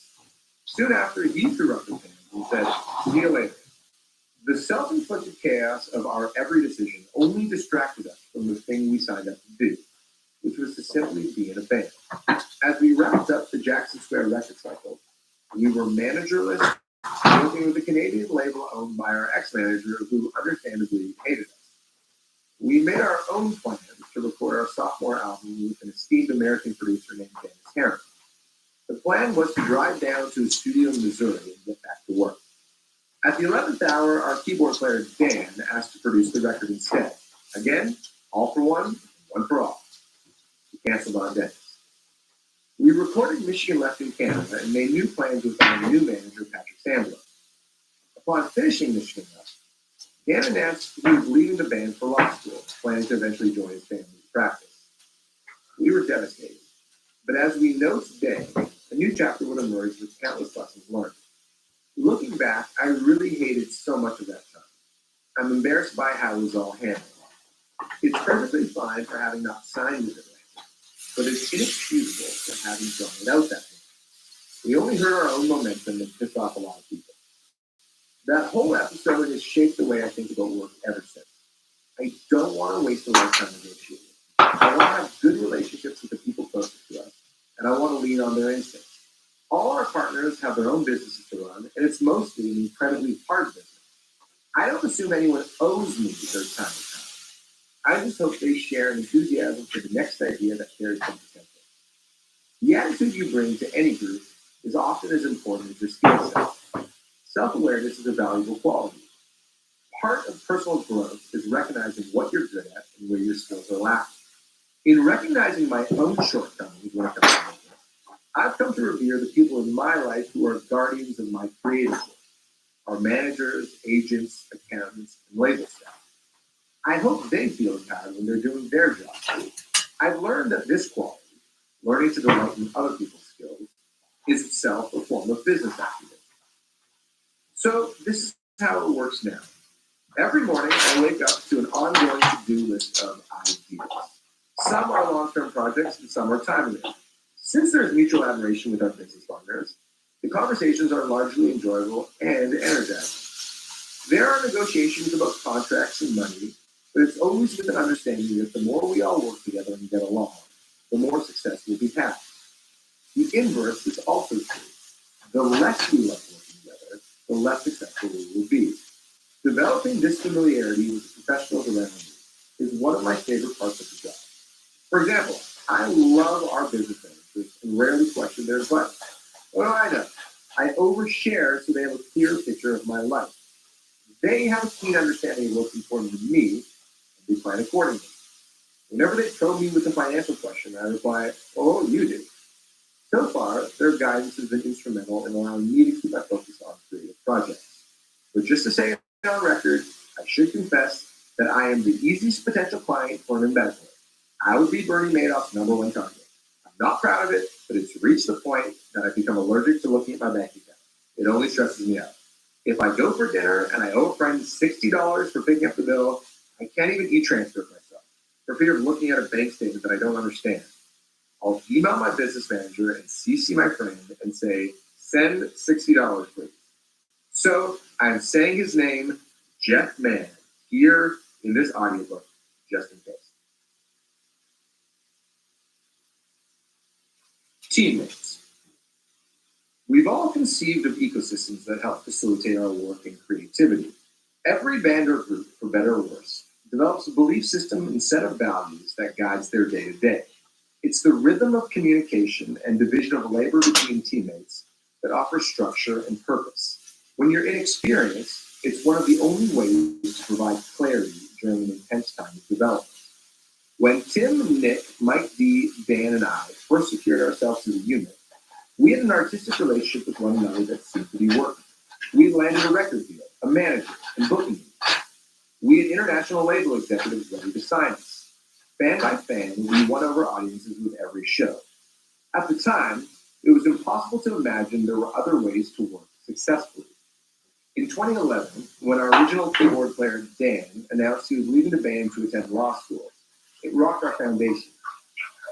Soon after, he threw up his hands and said, "See you later." The self-inflicted chaos of our every decision only distracted us from the thing we signed up to do, which was to simply be in a band. As we wrapped up the Jackson Square record cycle, we were managerless, working with a Canadian label owned by our ex-manager who understandably hated us. We made our own plans to record our sophomore sophomore album with an esteemed American producer named Dennis Herron. The plan was to drive down to a studio in Missouri and get back to work. At the 11th hour, our keyboard player Dan asked to produce the record instead. Again, all for one, one for all. We canceled on Dennis. We recorded Michigan Left in Canada and made new plans with our new manager, Patrick Sandler. Upon finishing Michigan Left, Dan announced he was leaving the band for law school, planning to eventually join his family's practice. We were devastated, but as we know today, a new chapter would emerge with countless lessons learned. Looking back, I really hated so much of that time. I'm embarrassed by how it was all handled. It's perfectly fine for having not signed with Atlanta, but it's inexcusable for having drawn it out that way. We only hurt our own momentum and pissed off a lot of people. That whole episode has shaped the way I think about work ever since. I don't want to waste a lifetime negotiating. I want to have good relationships with the people closest to us, and I want to lean on their instincts. All our partners have their own businesses to run, and it's mostly an incredibly hard business. I don't assume anyone owes me their time and time. I just hope they share an enthusiasm for the next idea that carries some potential. The attitude you bring to any group is often as important as your skill set. Self-awareness is a valuable quality. Part of personal growth is recognizing what you're good at and where your skills are lacking. In recognizing my own shortcomings when it comes to business, I've come to revere the people in my life who are guardians of my creative work, our managers, agents, accountants, and label staff. I hope they feel empowered when they're doing their job. I've learned that this quality, learning to delight in other people's skills, is itself a form of business acumen. So this is how it works now. Every morning, I wake up to an ongoing to-do list of ideas. Some are long-term projects and some are time-limited. Since there's mutual admiration with our business partners, the conversations are largely enjoyable and energizing. There are negotiations about contracts and money, but it's always with an understanding that the more we all work together and get along, the more success will be had. The inverse is also true. The less we love working together, the less successful we will be. Developing this familiarity with the professionals around me is one of my favorite parts of the job. For example, I love our business managers and rarely question their advice. What do I know? I overshare so they have a clear picture of my life. They have a keen understanding of what's important to me, and they plan accordingly. Whenever they probe me with a financial question, I reply, "Oh, you do." So far, their guidance has been instrumental in allowing me to keep my focus on creative projects. But just to say it on record, I should confess that I am the easiest potential client for an embezzler. I would be Bernie Madoff's number one target. I'm not proud of it, but it's reached the point that I've become allergic to looking at my bank account. It only stresses me out. If I go for dinner and I owe a friend $60 for picking up the bill, I can't even e-transfer it myself for fear of looking at a bank statement that I don't understand. I'll email my business manager and CC my friend and say, "Send $60, please." So I'm saying his name, Jeff Mann, here in this audiobook, just in case. Teammates. We've all conceived of ecosystems that help facilitate our work and creativity. Every band or group, for better or worse, develops a belief system and set of values that guides their day-to-day. It's the rhythm of communication and division of labor between teammates that offers structure and purpose. When you're inexperienced, it's one of the only ways to provide clarity during an intense time of development. When Tim, Nick, Mike D, Dan, and I first secured ourselves to the unit, we had an artistic relationship with one another that seemed to be working. We had landed a record deal, a manager, and booking agent. We had international label executives ready to sign us. Fan by fan, we won over audiences with every show. At the time, it was impossible to imagine there were other ways to work successfully. In 2011, when our original keyboard player, Dan, announced he was leaving the band to attend law school, it rocked our foundation.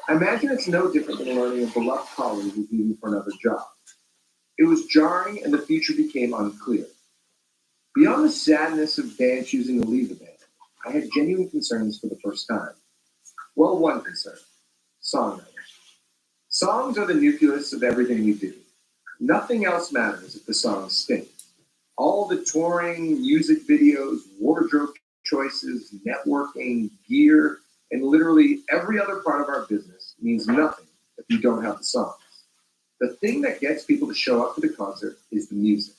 I imagine it's no different than learning a beloved colleague is leaving for another job. It was jarring and the future became unclear. Beyond the sadness of Dan choosing to leave the band, I had genuine concerns for the first time. Well, one concern, songwriting. Songs are the nucleus of everything we do. Nothing else matters if the songs stink. All the touring, music videos, wardrobe choices, networking, gear, and literally every other part of our business means nothing if we don't have the songs. The thing that gets people to show up to the concert is the music.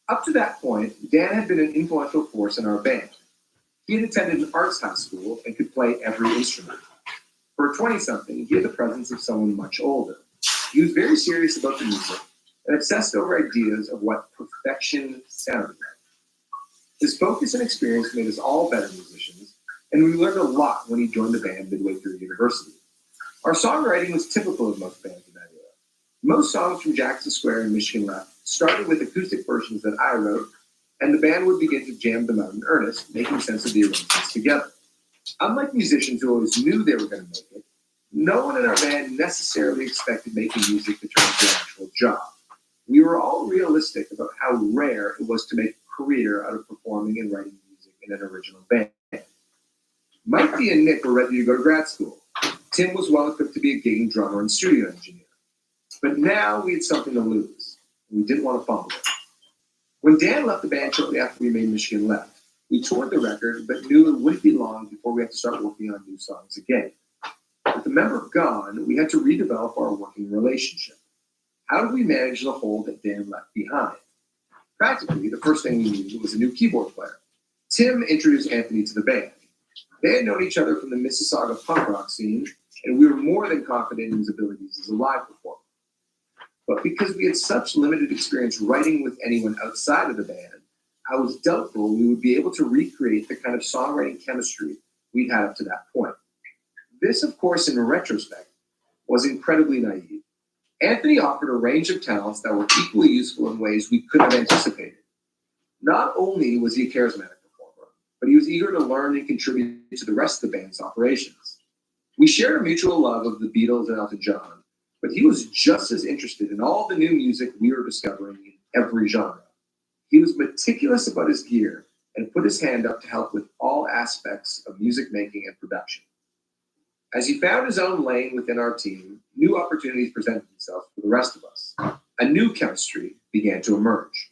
Up to that point, Dan had been an influential force in our band. He had attended an arts high school and could play every instrument. For a 20-something, he had the presence of someone much older. He was very serious about the music and obsessed over ideas of what perfection sounded like. His focus and experience made us all better musicians, and we learned a lot when he joined the band midway through university. Our songwriting was typical of most bands in that era. Most songs from Jackson Square and Michigan Left started with acoustic versions that I wrote, and the band would begin to jam them out in earnest, making sense of the arrangements together. Unlike musicians who always knew they were going to make it, no one in our band necessarily expected making music to turn into an actual job. We were all realistic about how rare it was to make a career out of performing and writing music in an original band. Mikey and Nick were ready to go to grad school. Tim was well equipped to be a gigging drummer and studio engineer. But now we had something to lose, and we didn't want to fumble it. When Dan left the band shortly after we made Michigan Left, we toured the record, but knew it wouldn't be long before we had to start working on new songs again. With the member gone, we had to redevelop our working relationship. How did we manage the hole that Dan left behind? Practically, the first thing we needed was a new keyboard player. Tim introduced Anthony to the band. They had known each other from the Mississauga punk rock scene, and we were more than confident in his abilities as a live performer. But because we had such limited experience writing with anyone outside of the band, I was doubtful we would be able to recreate the kind of songwriting chemistry we'd had up to that point. This, of course, in retrospect, was incredibly naive. Anthony offered a range of talents that were equally useful in ways we couldn't have anticipated. Not only was he a charismatic performer, but he was eager to learn and contribute to the rest of the band's operations. We shared a mutual love of the Beatles and Elton John, but he was just as interested in all the new music we were discovering in every genre. He was meticulous about his gear and put his hand up to help with all aspects of music making and production. As he found his own lane within our team, new opportunities presented themselves for the rest of us. A new chemistry began to emerge.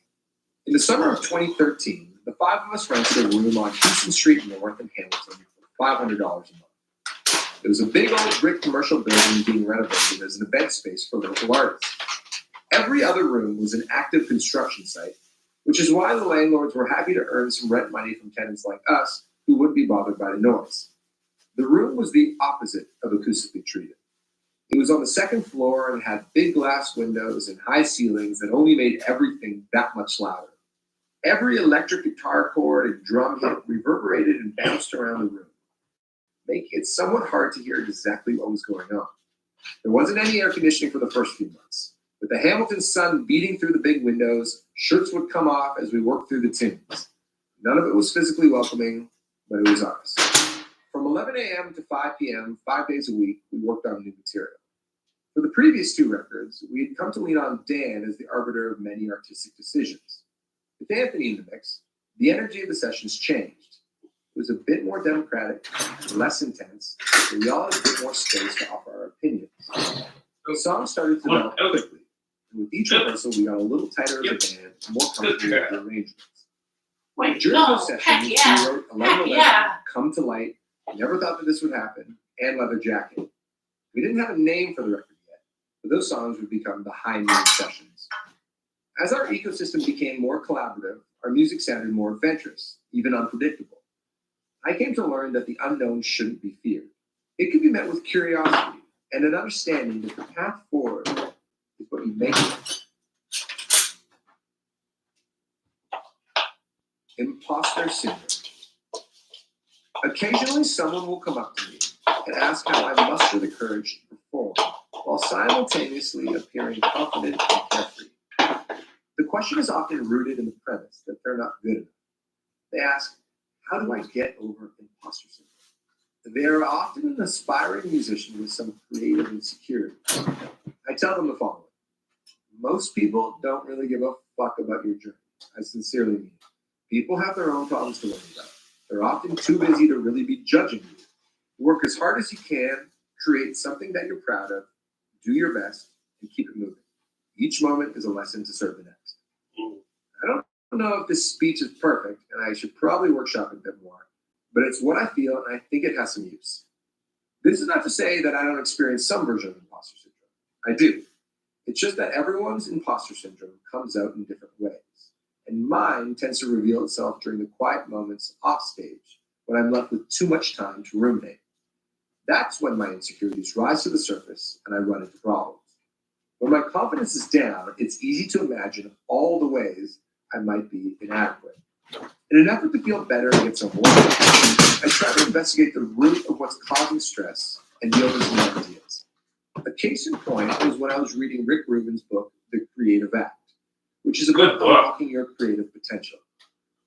In the summer of 2013, the five of us rented a room on Houston Street North in Hamilton for $500 a month. It was a big old brick commercial building being renovated as an event space for local artists. Every other room was an active construction site, which is why the landlords were happy to earn some rent money from tenants like us who wouldn't be bothered by the noise. The room was the opposite of acoustically treated. It was on the second floor and had big glass windows and high ceilings that only made everything that much louder. Every electric guitar chord and drum hit reverberated and bounced around the room, making it somewhat hard to hear exactly what was going on. There wasn't any air conditioning for the first few months. With the Hamilton sun beating through the big windows, shirts would come off as we worked through the tunes. None of it was physically welcoming, but it was ours. From 11 a.m. to 5 p.m., 5 days a week, we worked on new material. For the previous two records, we had come to lean on Dan as the arbiter of many artistic decisions. With Anthony in the mix, the energy of the sessions changed. It was a bit more democratic, less intense, and we all had a bit more space to offer our opinions. The songs started to develop quickly, and with each rehearsal, we got a little tighter as a band and more comfortable with the arrangements. During those sessions, we wrote 11 Come to Light, Never Thought That This Would Happen, and Leather Jacket. We didn't have a name for the record yet, but those songs would become the High Noon Sessions. As our ecosystem became more collaborative, our music sounded more adventurous, even unpredictable. I came to learn that the unknown shouldn't be feared. It could be met with curiosity and an understanding that the path forward is what you make it. Imposter syndrome. Occasionally, someone will come up to me and ask how I muster the courage to perform while simultaneously appearing confident and carefree. The question is often rooted in the premise that they're not good enough. They ask, how do I get over imposter syndrome? They are often an aspiring musician with some creative insecurity. I tell them the following. Most people don't really give a fuck about your journey. I sincerely mean it. People have their own problems to worry about. They're often too busy to really be judging you. Work as hard as you can, create something that you're proud of, do your best, and keep it moving. Each moment is a lesson to serve the next. I don't know if this speech is perfect, and I should probably workshop it a bit more, but it's what I feel and I think it has some use. This is not to say that I don't experience some version of imposter syndrome. I do. It's just that everyone's imposter syndrome comes out in different ways. And mine tends to reveal itself during the quiet moments off stage when I'm left with too much time to ruminate. That's when my insecurities rise to the surface and I run into problems. When my confidence is down, it's easy to imagine all the ways I might be inadequate. In an effort to feel better and get some work, I try to investigate the root of what's causing stress and deal with some ideas. A case in point was when I was reading Rick Rubin's book, The Creative Act, which is about unlocking your creative potential.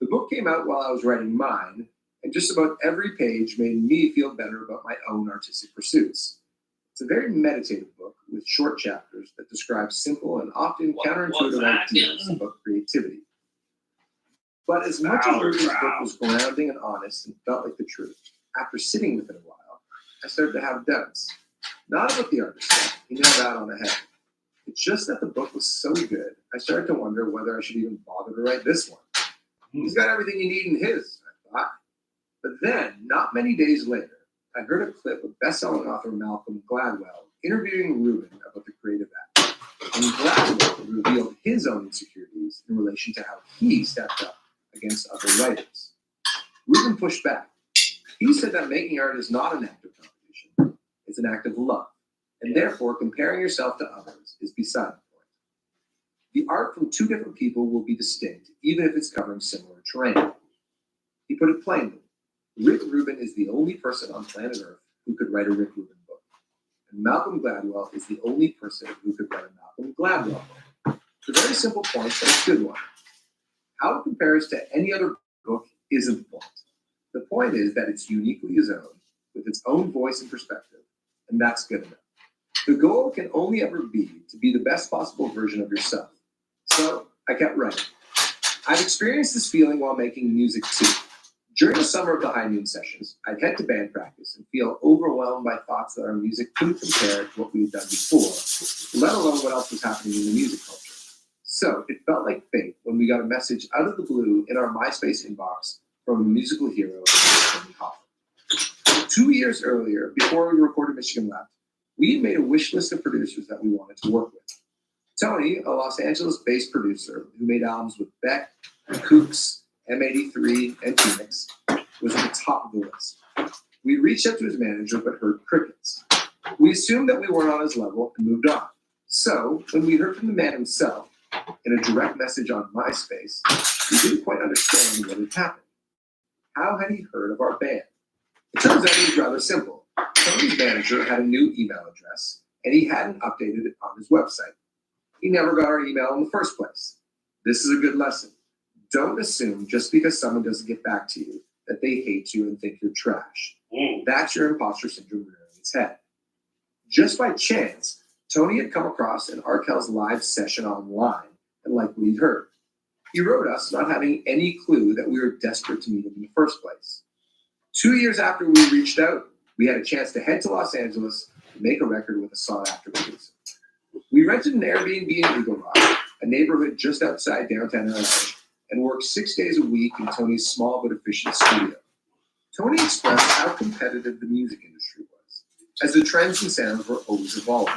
The book came out while I was writing mine, and just about every page made me feel better about my own artistic pursuits. It's a very meditative book with short chapters that describe simple and often counterintuitive ideas about creativity. But as much as Rubin's book was grounding and honest and felt like the truth, after sitting with it a while, I started to have doubts. Not about the artist stuff, he nailed that on the head. It's just that the book was so good, I started to wonder whether I should even bother to write this one. He's got everything you need in his, I thought. But then, not many days later, I heard a clip of best-selling author Malcolm Gladwell interviewing Rubin about the Creative Act. And Gladwell revealed his own insecurities in relation to how he stepped up against other writers. Rubin pushed back. He said that making art is not an act of competition, it's an act of love, and therefore comparing yourself to others is beside the point. The art from two different people will be distinct, even if it's covering similar terrain. He put it plainly, Rick Rubin is the only person on planet Earth who could write a Rick Rubin book, and Malcolm Gladwell is the only person who could write a Malcolm Gladwell book. It's a very simple point, but it's a good one. How it compares to any other book isn't the point. The point is that it's uniquely his own, with its own voice and perspective, and that's good enough. The goal can only ever be to be the best possible version of yourself. So I kept writing. I've experienced this feeling while making music too. During the summer of the high noon sessions, I'd head to band practice and feel overwhelmed by thoughts that our music couldn't compare to what we had done before, let alone what else was happening in the music culture. So it felt like fate when we got a message out of the blue in our MySpace inbox from a musical hero, Tony Hoffa. 2 years earlier, before we recorded Michigan Left, we had made a wish list of producers that we wanted to work with. Tony, a Los Angeles-based producer who made albums with Beck, Kooks, M83, and Phoenix, was at the top of the list. We reached out to his manager but heard crickets. We assumed that we weren't on his level and moved on. So, when we heard from the man himself, in a direct message on MySpace, we didn't quite understand what had happened. How had he heard of our band? It turns out it was rather simple. Tony's manager had a new email address, and he hadn't updated it on his website. He never got our email in the first place. This is a good lesson. Don't assume just because someone doesn't get back to you that they hate you and think you're trash. That's your imposter syndrome rearing its head. Just by chance, Tony had come across an Arkells live session online and liked what he'd heard. He wrote us not having any clue that we were desperate to meet him in the first place. 2 years after we reached out, we had a chance to head to Los Angeles and make a record with a sought-after producer. We rented an Airbnb in Eagle Rock, a neighborhood just outside downtown LA, and worked 6 days a week in Tony's small but efficient studio. Tony expressed how competitive the music industry was, as the trends and sounds were always evolving.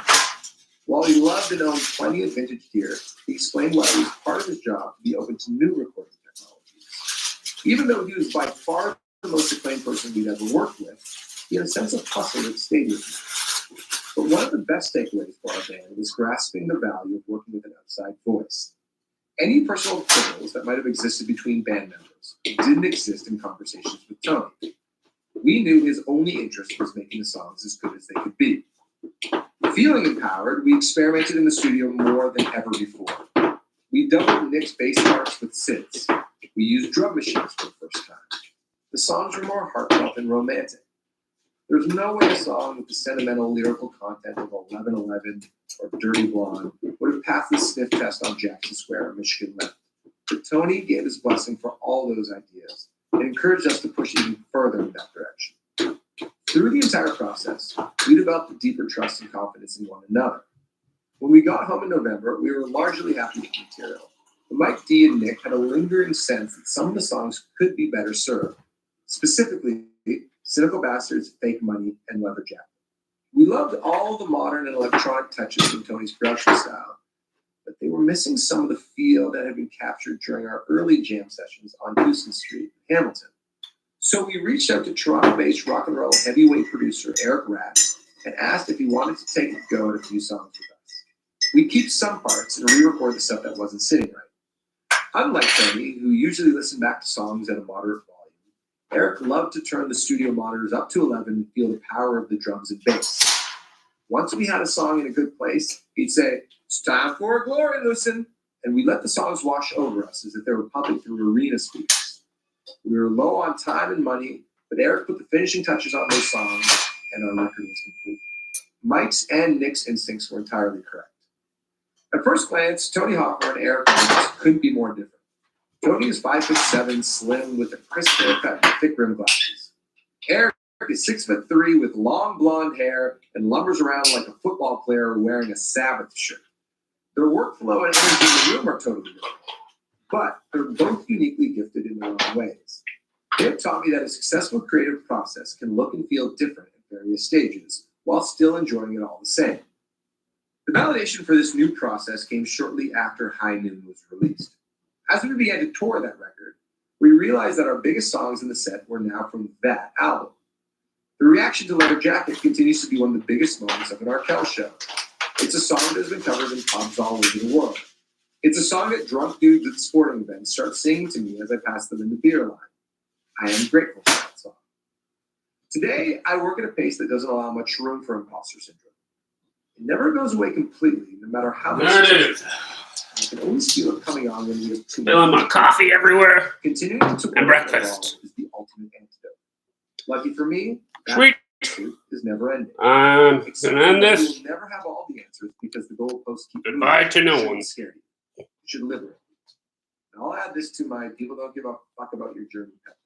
While he loved and owned plenty of vintage gear, he explained why it was part of his job to be open to new recording technologies. Even though he was by far the most acclaimed person we'd ever worked with, he had a sense of hustle that stayed with me. But one of the best takeaways for our band was grasping the value of working with an outside voice. Any personal quibbles that might have existed between band members didn't exist in conversations with Tony. We knew his only interest was making the songs as good as they could be. Feeling empowered, we experimented in the studio more than ever before. We doubled Nick's bass parts with synths. We used drum machines for the first time. The songs were more heartfelt and romantic. There's no way a song with the sentimental lyrical content of 1111 or Dirty Blonde would have passed the sniff test on Jackson Square or Michigan Left. But Tony gave his blessing for all those ideas and encouraged us to push even further in that direction. Through the entire process, we developed a deeper trust and confidence in one another. When we got home in November, we were largely happy with the material. But Mike D and Nick had a lingering sense that some of the songs could be better served. specifically Cynical Bastards, Fake Money, and Leather Jacket. We loved all the modern and electronic touches from Tony's production style, but they were missing some of the feel that had been captured during our early jam sessions on Houston Street in Hamilton. So we reached out to Toronto-based rock and roll heavyweight producer Eric Ratt and asked if he wanted to take a go at a few songs with us. We keep some parts and re-record the stuff that wasn't sitting right. Unlike Tony, who usually listened back to songs at a moderate volume, Eric loved to turn the studio monitors up to 11 and feel the power of the drums and bass. Once we had a song in a good place, he'd say, "It's time for a glory, listen," and we let the songs wash over us as if they were pumping through arena speakers. We were low on time and money, but Eric put the finishing touches on those songs, and our record was complete. Mike's and Nick's instincts were entirely correct. At first glance, Tony Hawker and Eric couldn't be more different. Tony is 5'7", slim, with a crisp haircut and thick rim glasses. Eric is 6'3", with long blonde hair and lumbers around like a football player wearing a Sabbath shirt. Their workflow and energy in the room are totally different, but they're both uniquely gifted in their own ways. They have taught me that a successful creative process can look and feel different at various stages, while still enjoying it all the same. The validation for this new process came shortly after High Noon was released. As we began to tour that record, we realized that our biggest songs in the set were now from that album. The reaction to Leather Jacket continues to be one of the biggest moments of an Arkell show. It's a song that has been covered in pubs all over the world. It's a song that drunk dudes at sporting events start singing to me as I pass them in the beer line. I am grateful for that song. Today, I work at a pace that doesn't allow much room for imposter syndrome. It never goes away completely, no matter how much. There it is. I can always feel it coming on when we have too Spilling my coffee everywhere. Continuing to And work breakfast. is the ultimate antidote. Lucky for me, that Sweet. pursuit is never ending. Except gonna end that this. You'll never have all the answers because the goalposts keep Goodbye moving. to no It shouldn't one. scare you. You should live it. And I'll add this to my people don't give a fuck about your journey.